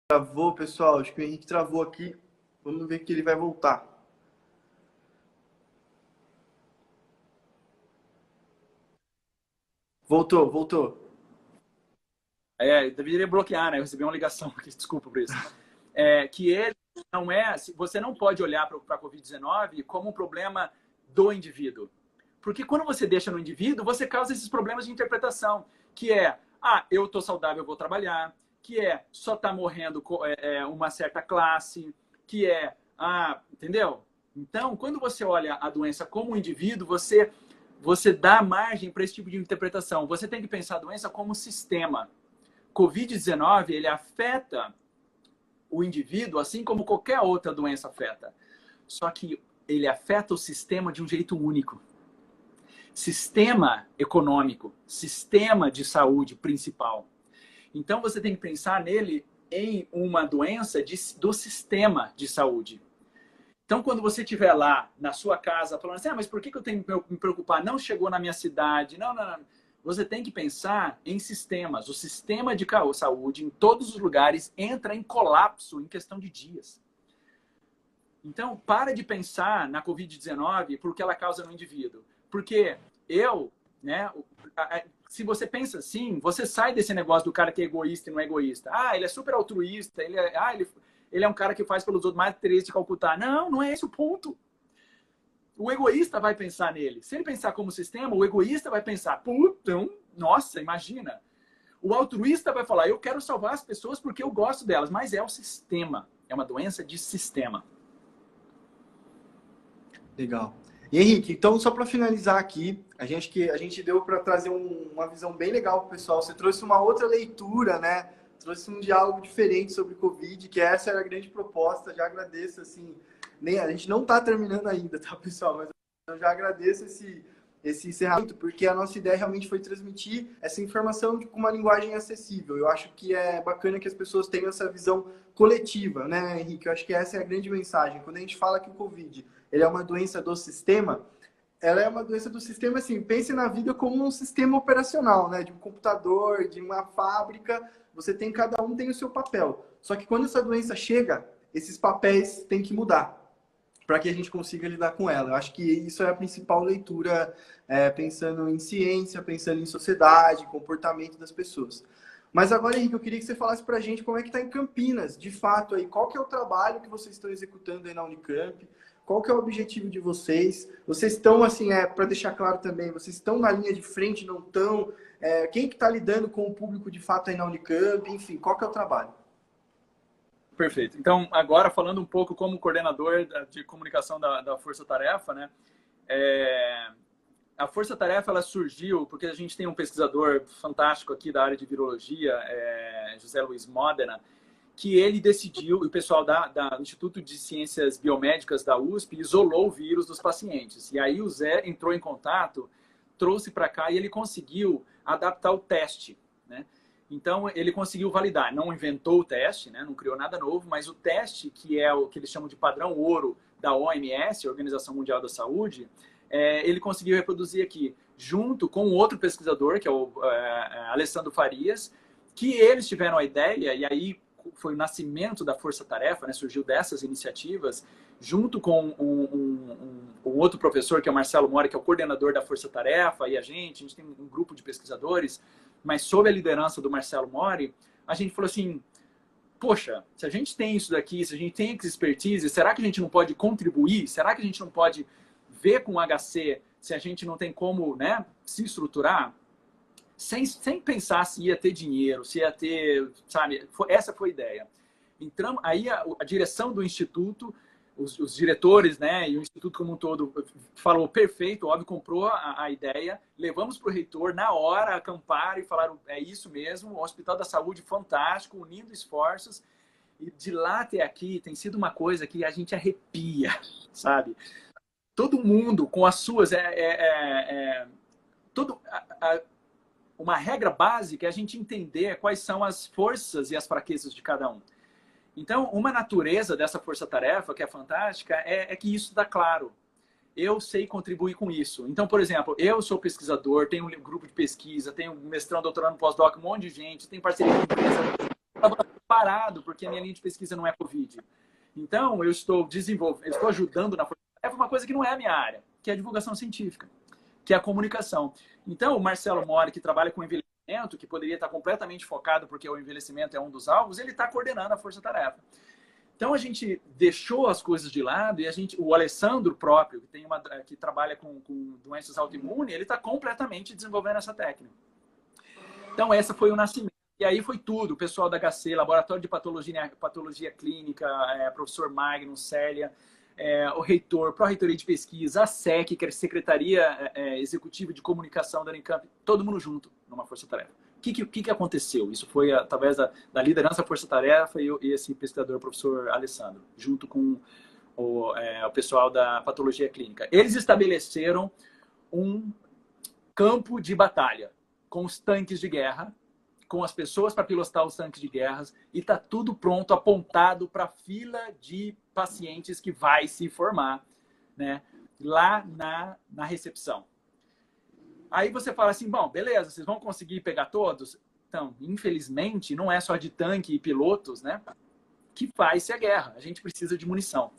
Travou, pessoal. Acho que o Henrique travou aqui. Vamos ver que ele vai voltar. Voltou, voltou. deveria bloquear, né? Eu recebi uma ligação aqui, desculpa por isso. que ele não é... Você não pode olhar para a Covid-19 como um problema do indivíduo. Porque quando você deixa no indivíduo, você causa esses problemas de interpretação, que é, eu estou saudável, eu vou trabalhar, que é, só está morrendo uma certa classe, que é, entendeu? Então, quando você olha a doença como um indivíduo, você dá margem para esse tipo de interpretação. Você tem que pensar a doença como sistema. Covid-19, ele afeta o indivíduo, assim como qualquer outra doença afeta. Só que ele afeta o sistema de um jeito único. Sistema econômico, sistema de saúde principal. Então, você tem que pensar nele em uma doença do sistema de saúde. Então, quando você estiver lá na sua casa falando assim, mas por que eu tenho que me preocupar? Não chegou na minha cidade. Não. Você tem que pensar em sistemas. O sistema de saúde, em todos os lugares, entra em colapso em questão de dias. Então, para de pensar na Covid-19 porque ela causa no indivíduo. Porque se você pensa assim, você sai desse negócio do cara que é egoísta e não é egoísta. Ele é super altruísta, ele é um cara que faz pelos outros, mais Teresa de Calcutá. Não é esse o ponto. O egoísta vai pensar nele. Se ele pensar como sistema, o egoísta vai pensar, nossa, imagina. O altruísta vai falar, eu quero salvar as pessoas porque eu gosto delas, mas é o sistema. É uma doença de sistema. Legal. E Henrique, então só para finalizar aqui, a gente deu para trazer uma visão bem legal para o pessoal. Você trouxe uma outra leitura, né? Trouxe um diálogo diferente sobre Covid, que essa era a grande proposta. Já agradeço, assim, a gente não está terminando ainda, tá, pessoal? Mas eu já agradeço esse encerramento, porque a nossa ideia realmente foi transmitir essa informação com uma linguagem acessível. Eu acho que é bacana que as pessoas tenham essa visão coletiva, né, Henrique? Eu acho que essa é a grande mensagem. Quando a gente fala que o Covid ele é uma doença do sistema, ela é uma doença do sistema, assim, pense na vida como um sistema operacional, né? De um computador, de uma fábrica, cada um tem o seu papel. Só que quando essa doença chega, esses papéis têm que mudar para que a gente consiga lidar com ela. Eu acho que isso é a principal leitura, pensando em ciência, pensando em sociedade, comportamento das pessoas. Mas agora, Henrique, eu queria que você falasse para a gente como é que está em Campinas, de fato, aí, qual que é o trabalho que vocês estão executando aí na Unicamp, qual que é o objetivo de vocês? Vocês estão, assim, para deixar claro também, vocês estão na linha de frente, não estão? Quem que está lidando com o público de fato aí na Unicamp? Enfim, qual que é o trabalho? Perfeito. Então, agora falando um pouco como coordenador de comunicação da Força Tarefa, né? A Força Tarefa ela surgiu porque a gente tem um pesquisador fantástico aqui da área de virologia, José Luiz Modena, que ele decidiu, o pessoal do Instituto de Ciências Biomédicas da USP isolou o vírus dos pacientes. E aí o Zé entrou em contato, trouxe para cá e ele conseguiu adaptar o teste, né? Então, ele conseguiu validar. Não inventou o teste, né? Não criou nada novo, mas o teste, que é o que eles chamam de padrão ouro da OMS, Organização Mundial da Saúde, ele conseguiu reproduzir aqui, junto com outro pesquisador, que é o Alessandro Farias, que eles tiveram a ideia, e aí foi o nascimento da Força Tarefa, né? Surgiu dessas iniciativas, junto com um outro professor, que é o Marcelo Mori, que é o coordenador da Força Tarefa, e a gente tem um grupo de pesquisadores, mas sob a liderança do Marcelo Mori, a gente falou assim, poxa, se a gente tem isso daqui, se a gente tem expertise, será que a gente não pode contribuir? Será que a gente não pode ver com o HC se a gente não tem como, né, se estruturar? Sem pensar se ia ter dinheiro, se ia ter, sabe? Essa foi a ideia. Entramos, aí a direção do Instituto, os diretores, né, e o Instituto como um todo falou, perfeito, óbvio, comprou a ideia, levamos para o reitor, na hora, acamparam e falaram, é isso mesmo, o Hospital da Saúde fantástico, unindo esforços, e de lá até aqui tem sido uma coisa que a gente arrepia, sabe? Todo mundo com as suas... uma regra básica é a gente entender quais são as forças e as fraquezas de cada um. Então, uma natureza dessa força-tarefa, que é fantástica, é que isso dá claro. Eu sei contribuir com isso. Então, por exemplo, eu sou pesquisador, tenho um grupo de pesquisa, tenho mestrando, doutorando, pós-doc, um monte de gente, tenho parceria com empresa. Estava parado, porque a minha linha de pesquisa não é Covid. Então, eu estou desenvolvendo, eu estou ajudando na força-tarefa uma coisa que não é a minha área, que é a divulgação científica, que é a comunicação. Então, o Marcelo Mori, que trabalha com envelhecimento, que poderia estar completamente focado, porque o envelhecimento é um dos alvos, ele está coordenando a força-tarefa. Então a gente deixou as coisas de lado e o Alessandro próprio, que trabalha com doenças autoimunes, ele está completamente desenvolvendo essa técnica. Então essa foi o nascimento. E aí foi tudo, o pessoal da HC, Laboratório de Patologia Clínica, professor Magno, Célia, o reitor, Pró-Reitoria de Pesquisa, a SEC, que é a Secretaria Executiva de Comunicação da Unicamp, todo mundo junto numa força-tarefa. O que aconteceu? Isso foi através da liderança da força-tarefa e esse pesquisador, o professor Alessandro, junto com o pessoal da patologia clínica. Eles estabeleceram um campo de batalha com os tanques de guerra, com as pessoas para pilotar os tanques de guerras, e está tudo pronto, apontado para a fila de pacientes que vai se formar, né, lá na recepção. Aí você fala assim, bom, beleza, vocês vão conseguir pegar todos? Então, infelizmente, não é só de tanque e pilotos, né, que faz-se a guerra. A gente precisa de munição.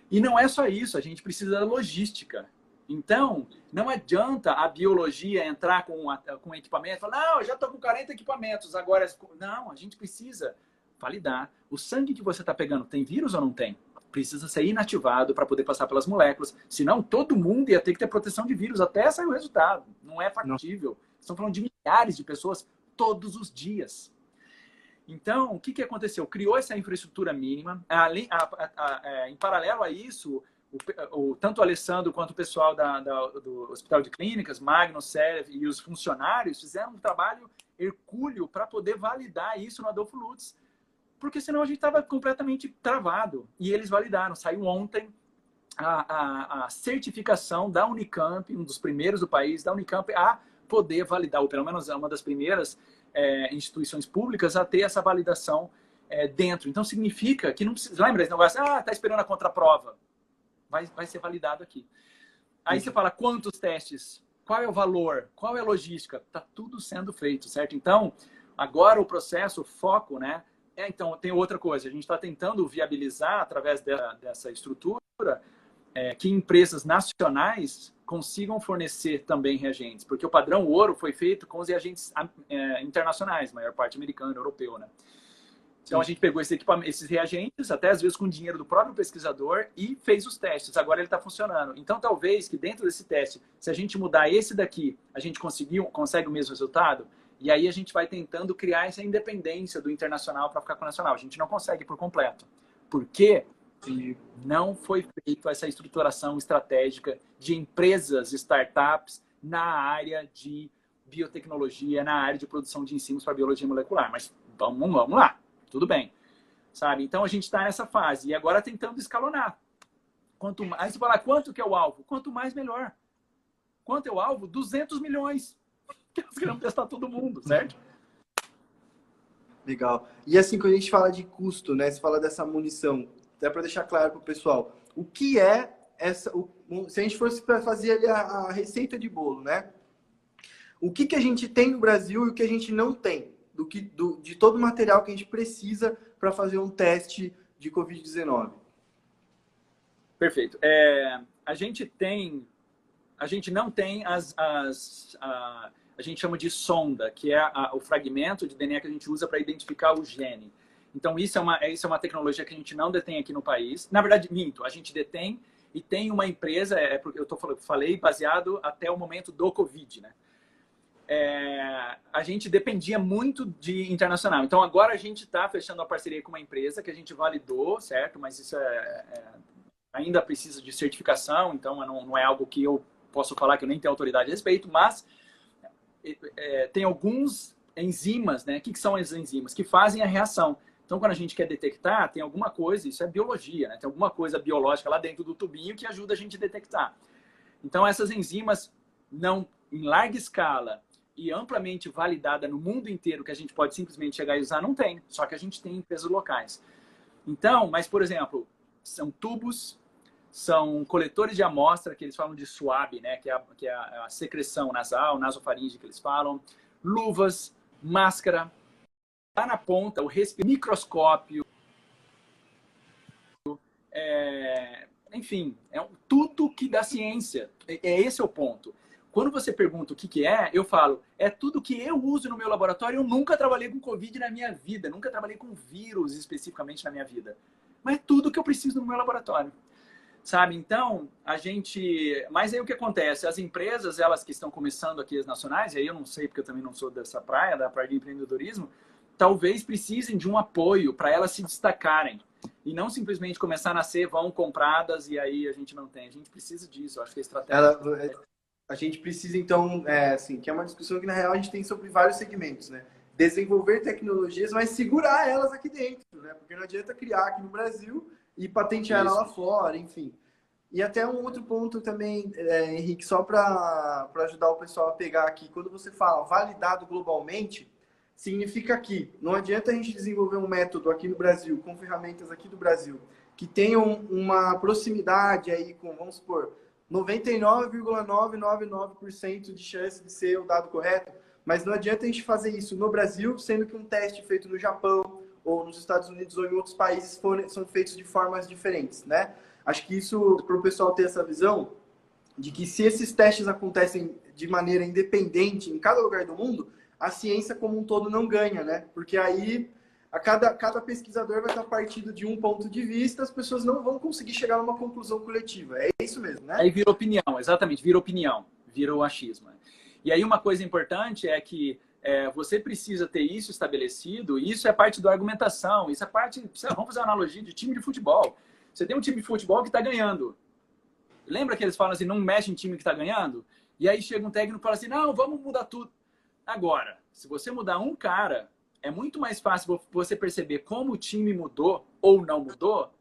E não é só isso, a gente precisa da logística. Então, não adianta a biologia entrar com equipamento e falar, não, eu já estou com 40 equipamentos, agora... Não, a gente precisa validar. O sangue que você está pegando tem vírus ou não tem? Precisa ser inativado para poder passar pelas moléculas. Senão, todo mundo ia ter que ter proteção de vírus até sair o resultado. Não é factível. Estamos falando de milhares de pessoas todos os dias. Então, o que aconteceu? Criou essa infraestrutura mínima. Em paralelo a isso, tanto o Alessandro quanto o pessoal do Hospital de Clínicas, Magno, Célia e os funcionários fizeram um trabalho hercúleo para poder validar isso no Adolfo Lutz. Porque senão a gente estava completamente travado. E eles validaram. Saiu ontem a certificação da Unicamp, um dos primeiros do país, da Unicamp, a poder validar, ou pelo menos é uma das primeiras instituições públicas a ter essa validação dentro. Então significa que não precisa... Lembra esse negócio? Está esperando a contraprova. Vai ser validado aqui. Aí você fala, quantos testes? Qual é o valor? Qual é a logística? Está tudo sendo feito, certo? Então, agora o processo, o foco, né? Então, tem outra coisa. A gente está tentando viabilizar, através dessa estrutura, que empresas nacionais consigam fornecer também reagentes. Porque o padrão ouro foi feito com os reagentes internacionais, maior parte americano, europeu, né? Então, a gente pegou esses reagentes, até às vezes com dinheiro do próprio pesquisador, e fez os testes. Agora ele está funcionando. Então, talvez que dentro desse teste, se a gente mudar esse daqui, a gente consegue o mesmo resultado. E aí a gente vai tentando criar essa independência do internacional para ficar com o nacional. A gente não consegue por completo. Por quê? Porque não foi feita essa estruturação estratégica de empresas, startups, na área de biotecnologia, na área de produção de insumos para biologia molecular. Mas vamos lá. Tudo bem, sabe? Então, a gente está nessa fase. E agora tentando escalonar. Aí você fala, quanto que é o alvo? Quanto mais, melhor. Quanto é o alvo? 200 milhões. Que nós queremos testar todo mundo, certo? Legal. E assim, quando a gente fala de custo, né? Você fala dessa munição. Até para deixar claro para o pessoal. O que é essa... Se a gente fosse para fazer ali a receita de bolo, né? O que a gente tem no Brasil e o que a gente não tem? De todo o material que a gente precisa para fazer um teste de Covid-19. Perfeito. A gente não tem a gente chama de sonda, que é o fragmento de DNA que a gente usa para identificar o gene. Então, isso é uma tecnologia que a gente não detém aqui no país. Na verdade, minto, a gente detém e tem uma empresa, porque falei baseado até o momento do Covid, né? A gente dependia muito de internacional. Então, agora a gente está fechando uma parceria com uma empresa que a gente validou, certo? Mas isso ainda precisa de certificação, então não é algo que eu posso falar que eu nem tenho autoridade a respeito, mas tem alguns enzimas, né? O que são as enzimas? Que fazem a reação. Então, quando a gente quer detectar, tem alguma coisa, isso é biologia, né? Tem alguma coisa biológica lá dentro do tubinho que ajuda a gente a detectar. Então, essas enzimas, em larga escala e amplamente validada no mundo inteiro, que a gente pode simplesmente chegar e usar, não tem. Só que a gente tem em empresas locais. Então, mas, por exemplo, são tubos, são coletores de amostra, que eles falam de swab, né? Que é a secreção nasal, nasofaringe, que eles falam. Luvas, máscara. Lá na ponta, o microscópio. Enfim, tudo que dá ciência. Esse é o ponto. Quando você pergunta o que eu falo, é tudo que eu uso no meu laboratório. Eu nunca trabalhei com Covid na minha vida, nunca trabalhei com vírus especificamente na minha vida. mas é tudo que eu preciso no meu laboratório. Sabe? Então, mas aí o que acontece? As empresas, elas que estão começando aqui, as nacionais, e aí eu não sei, porque eu também não sou dessa praia, da praia de empreendedorismo, talvez precisem de um apoio para elas se destacarem. E não simplesmente começar a nascer, vão compradas, e aí a gente não tem. A gente precisa disso, eu acho que é estratégia. A gente precisa, então, assim, que é uma discussão que, na real, a gente tem sobre vários segmentos, né? Desenvolver tecnologias, mas segurar elas aqui dentro, né? Porque não adianta criar aqui no Brasil e patentear ela lá fora, enfim. E até um outro ponto também, Henrique, só para ajudar o pessoal a pegar aqui. Quando você fala validado globalmente, significa que não adianta a gente desenvolver um método aqui no Brasil, com ferramentas aqui do Brasil, que tenham uma proximidade aí com, vamos supor, 99,999% de chance de ser o dado correto, mas não adianta a gente fazer isso no Brasil, sendo que um teste feito no Japão, ou nos Estados Unidos, ou em outros países, são feitos de formas diferentes, né? Acho que isso, para o pessoal ter essa visão, de que se esses testes acontecem de maneira independente em cada lugar do mundo, a ciência como um todo não ganha, né? Porque aí cada pesquisador vai estar partindo de um ponto de vista, as pessoas não vão conseguir chegar a uma conclusão coletiva. É isso mesmo, né? Aí vira opinião, exatamente, vira opinião, vira o achismo. E aí uma coisa importante é que você precisa ter isso estabelecido, e isso é parte da argumentação, isso é parte, vamos fazer uma analogia de time de futebol. Você tem um time de futebol que está ganhando. Lembra que eles falam assim, não mexe em time que está ganhando? E aí chega um técnico e fala assim, não, vamos mudar tudo. Agora, se você mudar um cara, é muito mais fácil você perceber como o time mudou ou não mudou,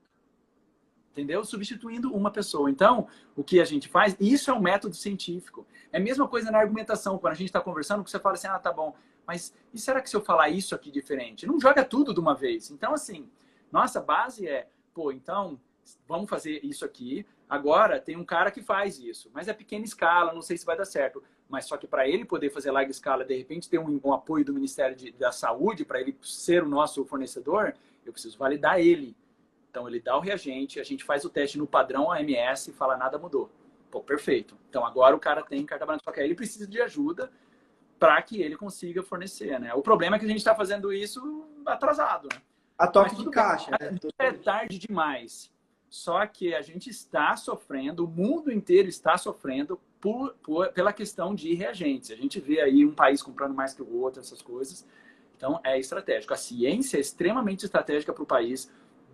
entendeu? Substituindo uma pessoa. Então, o que a gente faz, isso é um método científico. É a mesma coisa na argumentação. Quando a gente está conversando, você fala assim, tá bom, mas e será que se eu falar isso aqui diferente? Não joga tudo de uma vez. Então, assim, nossa base então, vamos fazer isso aqui. Agora, tem um cara que faz isso, mas é pequena escala, não sei se vai dar certo. Mas só que para ele poder fazer larga escala, de repente ter um apoio do Ministério da Saúde, para ele ser o nosso fornecedor, eu preciso validar ele. Então, ele dá o reagente, a gente faz o teste no padrão OMS e fala, nada mudou. Pô, perfeito. Então, agora o cara tem carta branca, só que aí ele precisa de ajuda para que ele consiga fornecer, né? O problema é que a gente está fazendo isso atrasado, né? A toque de caixa, né? É tarde demais. Só que a gente está sofrendo, o mundo inteiro está sofrendo pela questão de reagentes. A gente vê aí um país comprando mais que o outro, essas coisas. Então, é estratégico. A ciência é extremamente estratégica para o país.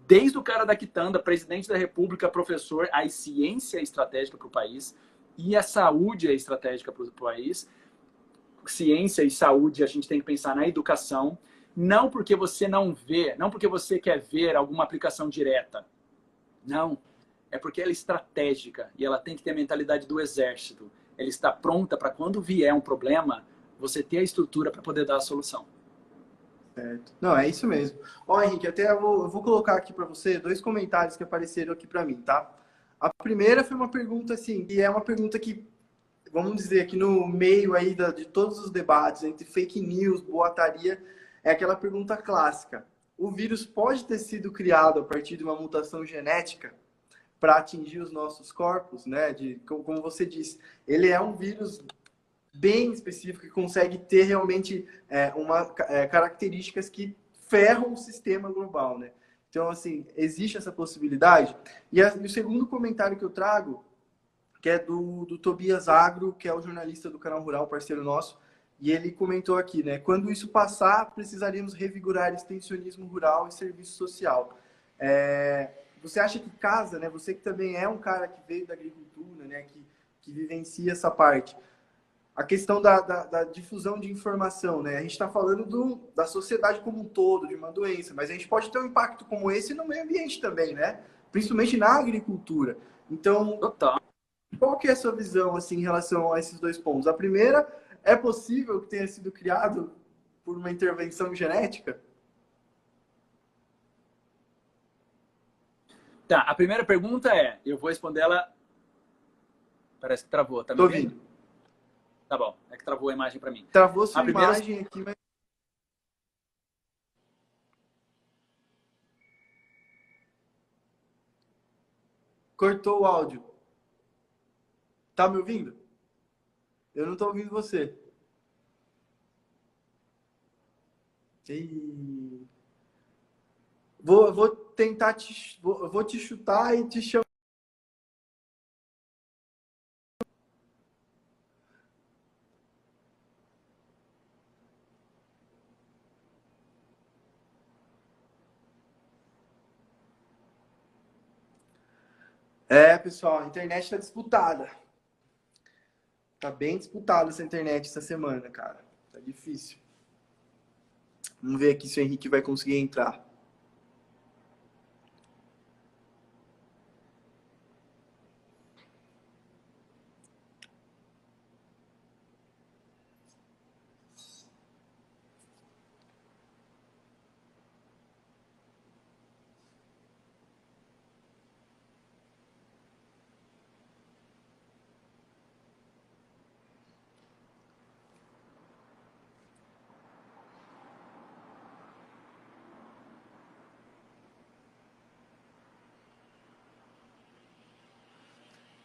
Desde o cara da quitanda, presidente da república, professor, a ciência é estratégica para o país e a saúde é estratégica para o país. Ciência e saúde, a gente tem que pensar na educação, não porque você não vê, não porque você quer ver alguma aplicação direta. Não, é porque ela é estratégica e ela tem que ter a mentalidade do exército. Ela está pronta para quando vier um problema, você ter a estrutura para poder dar a solução. Certo. Não, é isso mesmo. Ó, Henrique, até eu vou colocar aqui para você 2 comentários que apareceram aqui para mim, tá? A primeira foi uma pergunta assim, e é uma pergunta que, vamos dizer, que no meio aí de todos os debates entre fake news, boataria, é aquela pergunta clássica. O vírus pode ter sido criado a partir de uma mutação genética para atingir os nossos corpos, né? Como você disse, ele é um vírus bem específico que consegue ter realmente características que ferram o sistema global, né? Então, assim, existe essa possibilidade. E o segundo comentário que eu trago, que é do Tobias Agro, que é o jornalista do Canal Rural, parceiro nosso, e ele comentou aqui, né? Quando isso passar, precisaríamos revigorar extensionismo rural e serviço social. Você acha que casa, né? Você que também é um cara que veio da agricultura, né? Que vivencia essa parte. A questão da difusão de informação, né? A gente está falando da sociedade como um todo, de uma doença, mas a gente pode ter um impacto como esse no meio ambiente também, né? Principalmente na agricultura. Então, qual que é a sua visão assim, em relação a esses 2 pontos? A primeira, é possível que tenha sido criado por uma intervenção genética? Tá, a primeira pergunta eu vou responder ela... Parece que travou, tá me Tô ouvindo? ouvindo. Tá bom, é que travou a imagem para mim. Travou sua primeira... imagem aqui, mas... Cortou o áudio. Tá me ouvindo? Eu não tô ouvindo você. Vou tentar eu vou te chutar e te chamar. É, pessoal, a internet tá disputada. Tá bem disputada essa internet essa semana, cara. Tá difícil. Vamos ver aqui se o Henrique vai conseguir entrar.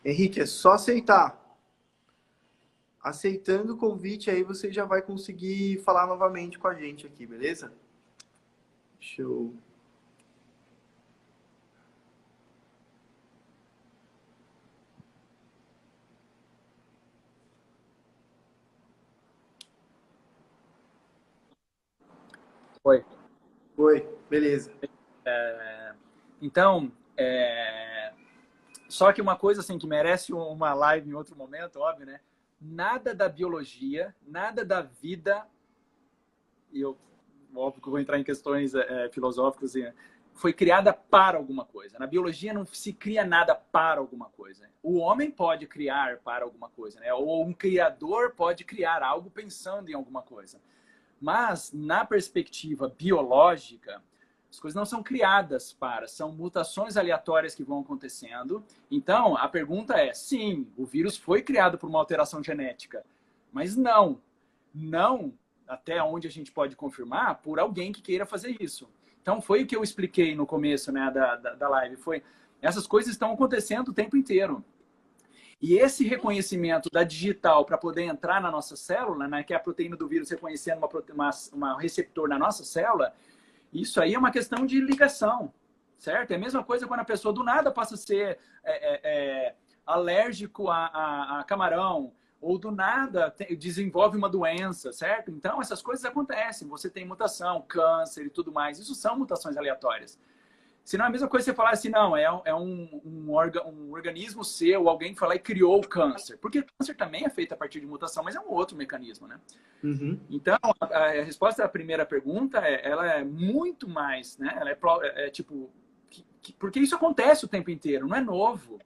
Henrique, é só aceitar. Aceitando o convite, aí você já vai conseguir falar novamente com a gente aqui, beleza? Deixa eu... Oi. Oi, beleza. Então, só que uma coisa assim que merece uma live em outro momento, óbvio, né? Nada da biologia, nada da vida, e eu, óbvio que eu vou entrar em questões filosóficas, foi criada para alguma coisa. Na biologia não se cria nada para alguma coisa. O homem pode criar para alguma coisa, né? Ou um criador pode criar algo pensando em alguma coisa. Mas, na perspectiva biológica, as coisas não são criadas para, são mutações aleatórias que vão acontecendo. Então, a pergunta é, sim, o vírus foi criado por uma alteração genética, mas não, até onde a gente pode confirmar, por alguém que queira fazer isso. Então, foi o que eu expliquei no começo, né, da live, essas coisas estão acontecendo o tempo inteiro. E esse reconhecimento da digital para poder entrar na nossa célula, né, que é a proteína do vírus reconhecendo uma receptor na nossa célula, isso aí é uma questão de ligação, certo? É a mesma coisa quando a pessoa do nada passa a ser alérgico a camarão, ou do nada desenvolve uma doença, certo? Então, essas coisas acontecem. Você tem mutação, câncer e tudo mais. Isso são mutações aleatórias. Se não é a mesma coisa você falar assim, não, é um organismo seu, alguém foi lá e criou o câncer. Porque o câncer também é feito a partir de mutação, mas é um outro mecanismo, né? Uhum. Então, a resposta à primeira pergunta, ela é muito mais, né? Ela é tipo... porque isso acontece o tempo inteiro, não é novo.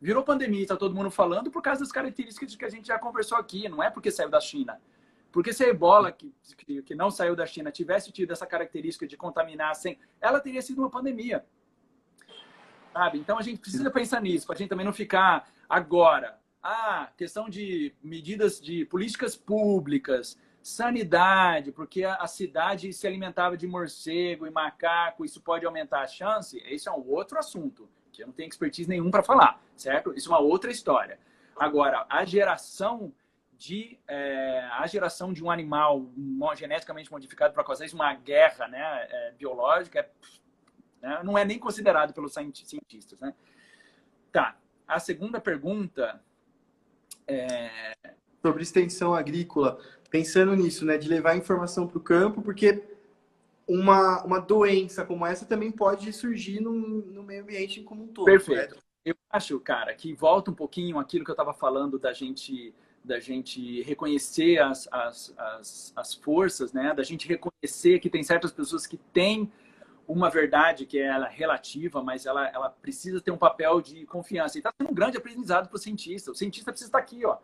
Virou pandemia, está todo mundo falando por causa das características que a gente já conversou aqui, não é porque saiu da China. Porque se a ebola, que não saiu da China, tivesse tido essa característica de contaminar sem... ela teria sido uma pandemia. Sabe? Então, a gente precisa pensar nisso, para a gente também não ficar agora. Questão de medidas de políticas públicas, sanidade, porque a cidade se alimentava de morcego e macaco, isso pode aumentar a chance. Isso é um outro assunto, que eu não tenho expertise nenhum para falar, certo? Isso é uma outra história. Agora, a geração de um animal geneticamente modificado para causar uma guerra, né, biológica, né, não é nem considerado pelos cientistas, né? Tá. A segunda pergunta sobre extensão agrícola, pensando nisso, né, de levar informação para o campo, porque uma doença como essa também pode surgir no meio ambiente como um todo. Perfeito. Correto? Eu acho, cara, que volta um pouquinho aquilo que eu estava falando da gente reconhecer as forças, né? Da gente reconhecer que tem certas pessoas que têm uma verdade que é relativa, mas ela precisa ter um papel de confiança. E está sendo um grande aprendizado para o cientista. O cientista precisa estar aqui, ó,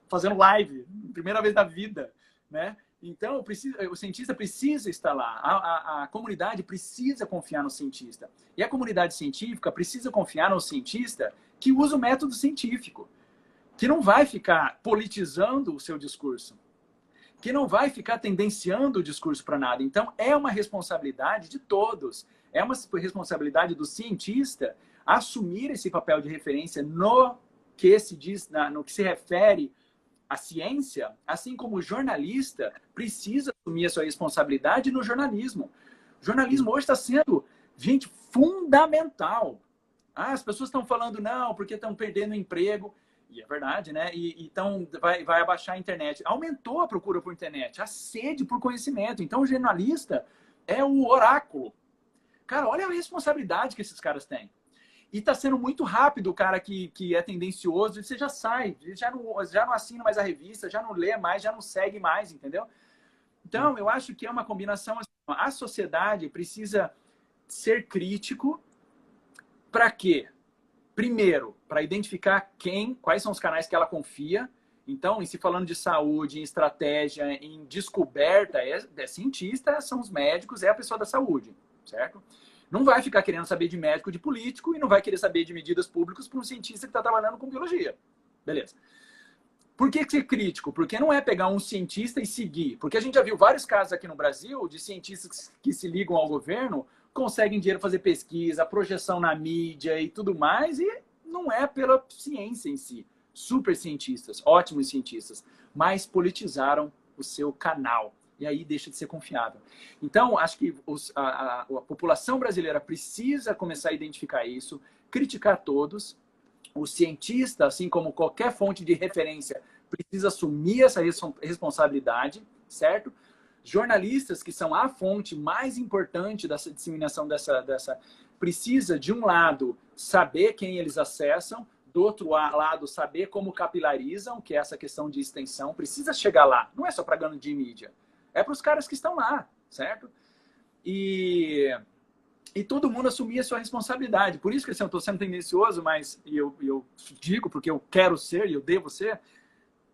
fazendo live, primeira vez na vida, né? Então, o cientista precisa estar lá. A comunidade precisa confiar no cientista. E a comunidade científica precisa confiar no cientista que usa o método científico, que não vai ficar politizando o seu discurso, que não vai ficar tendenciando o discurso para nada. Então, é uma responsabilidade de todos. É uma responsabilidade do cientista assumir esse papel de referência no que se diz, no que se refere à ciência, assim como o jornalista precisa assumir a sua responsabilidade no jornalismo. O jornalismo hoje está sendo, gente, fundamental. Ah, as pessoas estão falando não, porque estão perdendo emprego. E é verdade, né? Então vai abaixar a internet. Aumentou a procura por internet, a sede por conhecimento. Então o jornalista é o oráculo. Cara, olha a responsabilidade que esses caras têm. E está sendo muito rápido o cara que é tendencioso, você já sai, já não assina mais a revista, já não lê mais, já não segue mais, entendeu? Então, eu acho que é uma combinação. Assim, a sociedade precisa ser crítico para quê? Primeiro, para identificar quais são os canais que ela confia. Então, em se falando de saúde, em estratégia, em descoberta, é cientista, são os médicos, é a pessoa da saúde, certo? Não vai ficar querendo saber de médico, de político, e não vai querer saber de medidas públicas para um cientista que está trabalhando com biologia. Beleza. Por que ser crítico? Porque não é pegar um cientista e seguir. Porque a gente já viu vários casos aqui no Brasil de cientistas que se ligam ao governo, conseguem dinheiro fazer pesquisa, projeção na mídia e tudo mais, e não é pela ciência em si. Super cientistas, ótimos cientistas, mas politizaram o seu canal. E aí deixa de ser confiável. Então, acho que a população brasileira precisa começar a identificar isso, criticar todos. O cientista, assim como qualquer fonte de referência, precisa assumir essa responsabilidade, certo? Jornalistas, que são a fonte mais importante dessa disseminação precisa, de um lado, saber quem eles acessam, do outro lado, saber como capilarizam, que é essa questão de extensão, precisa chegar lá. Não é só para ganho de mídia, é para os caras que estão lá, certo? E todo mundo assumir a sua responsabilidade. Por isso que assim, eu estou sendo tendencioso, mas eu digo porque eu quero ser e eu devo ser.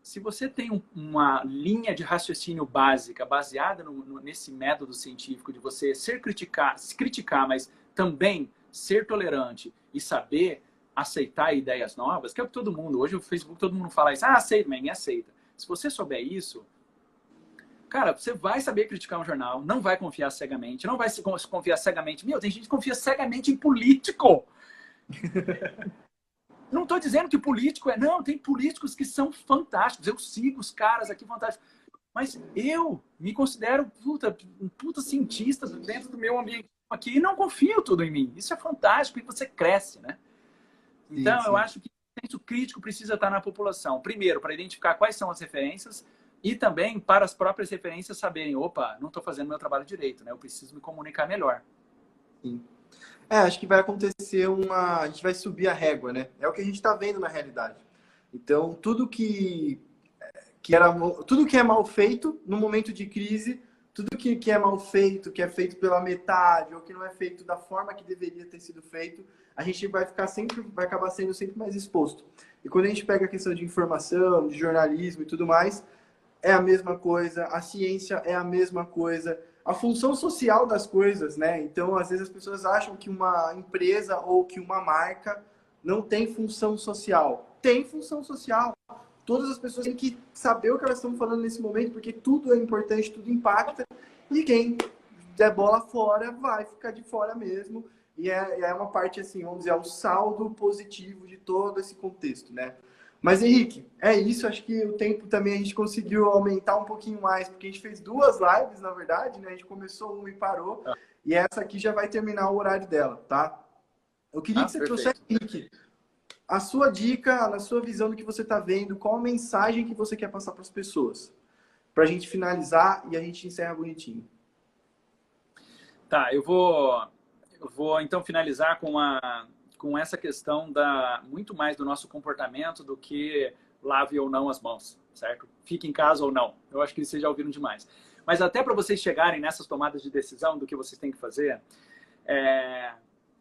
Se você tem uma linha de raciocínio básica, baseada nesse método científico de você se criticar, mas também ser tolerante e saber aceitar ideias novas, que é o que todo mundo, hoje no Facebook todo mundo fala isso, aceita, ninguém aceita. Se você souber isso, cara, você vai saber criticar um jornal, não vai confiar cegamente, não vai se confiar cegamente. Meu, tem gente que confia cegamente em político. Não estou dizendo que político não, tem políticos que são fantásticos. Eu sigo os caras aqui fantásticos. Mas eu me considero um puta cientista dentro do meu ambiente aqui e não confio tudo em mim. Isso é fantástico e você cresce, né? Então, eu acho que o senso crítico precisa estar na população. Primeiro, para identificar quais são as referências e também para as próprias referências saberem, opa, não estou fazendo meu trabalho direito, né? Eu preciso me comunicar melhor. Sim. Acho que vai acontecer a gente vai subir a régua, né? É o que a gente está vendo na realidade. Então, tudo que é mal feito no momento de crise, tudo que é mal feito, que é feito pela metade ou que não é feito da forma que deveria ter sido feito, a gente vai acabar sendo sempre mais exposto. E quando a gente pega a questão de informação, de jornalismo e tudo mais, é a mesma coisa, a ciência é a mesma coisa, a função social das coisas, né? Então, às vezes as pessoas acham que uma empresa ou que uma marca não tem função social. Tem função social. Todas as pessoas têm que saber o que elas estão falando nesse momento, porque tudo é importante, tudo impacta. E quem der bola fora vai ficar de fora mesmo. E é uma parte, assim, vamos dizer, é o saldo positivo de todo esse contexto, né? Mas, Henrique, é isso. Acho que o tempo também a gente conseguiu aumentar um pouquinho mais, porque a gente fez 2 lives, na verdade, né? A gente começou uma e parou. E essa aqui já vai terminar o horário dela, tá? Eu queria que você trouxesse, Henrique, a sua dica, na sua visão do que você está vendo, qual a mensagem que você quer passar para as pessoas? Para a gente finalizar e a gente encerra bonitinho. Tá, eu vou então finalizar com essa questão muito mais do nosso comportamento do que lave ou não as mãos, certo? Fique em casa ou não. Eu acho que vocês já ouviram demais. Mas até para vocês chegarem nessas tomadas de decisão do que vocês têm que fazer,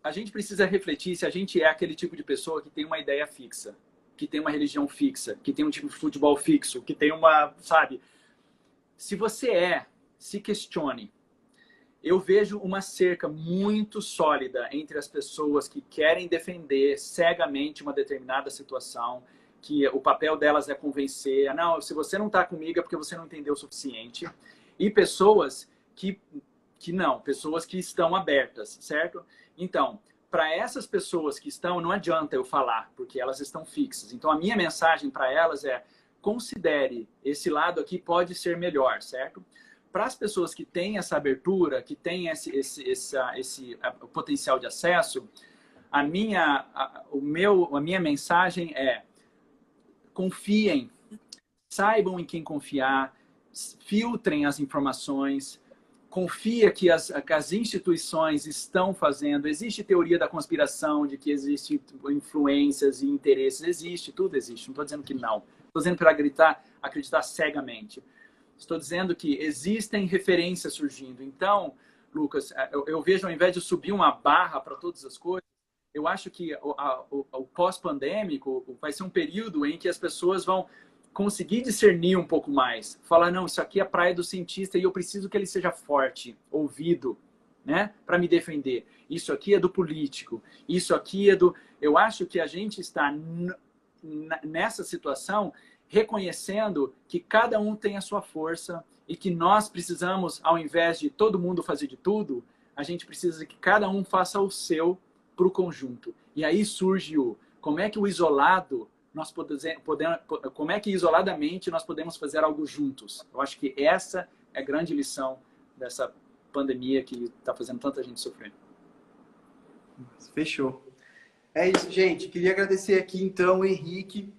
a gente precisa refletir se a gente é aquele tipo de pessoa que tem uma ideia fixa, que tem uma religião fixa, que tem um tipo de futebol fixo, que tem sabe? Se você se questione. Eu vejo uma cerca muito sólida entre as pessoas que querem defender cegamente uma determinada situação, que o papel delas é convencer, não, se você não está comigo é porque você não entendeu o suficiente, e pessoas que não, pessoas que estão abertas, certo? Então, para essas pessoas que estão, não adianta eu falar, porque elas estão fixas. Então, a minha mensagem para elas é, considere esse lado aqui pode ser melhor, certo? para as pessoas que têm essa abertura, que têm o potencial de acesso, a minha mensagem é: confiem, saibam em quem confiar, filtrem as informações, confia que as instituições estão fazendo. Existe teoria da conspiração, de que existem influências e interesses. Existe, tudo existe. Não estou dizendo que não. Estou dizendo para acreditar cegamente. Estou dizendo que existem referências surgindo. Então, Lucas, eu vejo, ao invés de subir uma barra para todas as coisas, eu acho que o pós-pandêmico vai ser um período em que as pessoas vão conseguir discernir um pouco mais. Falar, não, isso aqui é a praia do cientista e eu preciso que ele seja forte, ouvido, né? Para me defender. Isso aqui é do político. Isso aqui é do... Eu acho que a gente está nessa situação reconhecendo que cada um tem a sua força e que nós precisamos, ao invés de todo mundo fazer de tudo, a gente precisa que cada um faça o seu para o conjunto. E aí surge como é que o isolado como é que isoladamente nós podemos fazer algo juntos. Eu acho que essa é a grande lição dessa pandemia que está fazendo tanta gente sofrer. Fechou. É isso, gente. Queria agradecer aqui, então, o Henrique,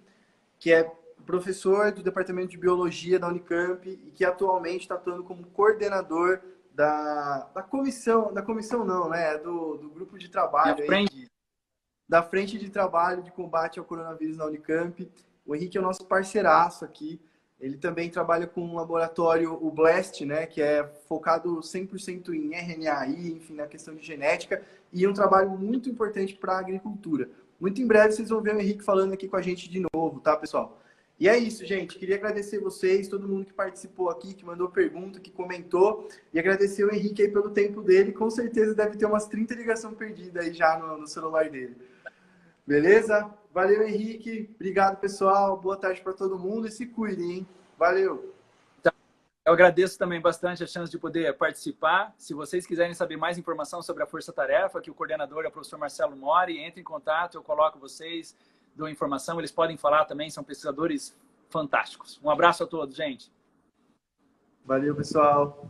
que é professor do Departamento de Biologia da Unicamp e que atualmente está atuando como coordenador da comissão não, né? Do grupo de trabalho da frente de trabalho de combate ao coronavírus na Unicamp. O Henrique é o nosso parceiraço aqui. Ele também trabalha com um laboratório, o BLAST, né, que é focado 100% em RNAi, enfim, na questão de genética, e um trabalho muito importante para a agricultura. Muito em breve vocês vão ver o Henrique falando aqui com a gente de novo, tá, pessoal? E é isso, gente. Queria agradecer vocês, todo mundo que participou aqui, que mandou pergunta, que comentou, e agradecer o Henrique aí pelo tempo dele. Com certeza deve ter umas 30 ligações perdidas aí já no celular dele. Beleza? Valeu, Henrique. Obrigado, pessoal. Boa tarde para todo mundo e se cuidem, hein? Valeu. Eu agradeço também bastante a chance de poder participar. Se vocês quiserem saber mais informação sobre a Força Tarefa, que o coordenador é o professor Marcelo Mori, entre em contato, eu coloco vocês, dou informação, eles podem falar também, são pesquisadores fantásticos. Um abraço a todos, gente. Valeu, pessoal.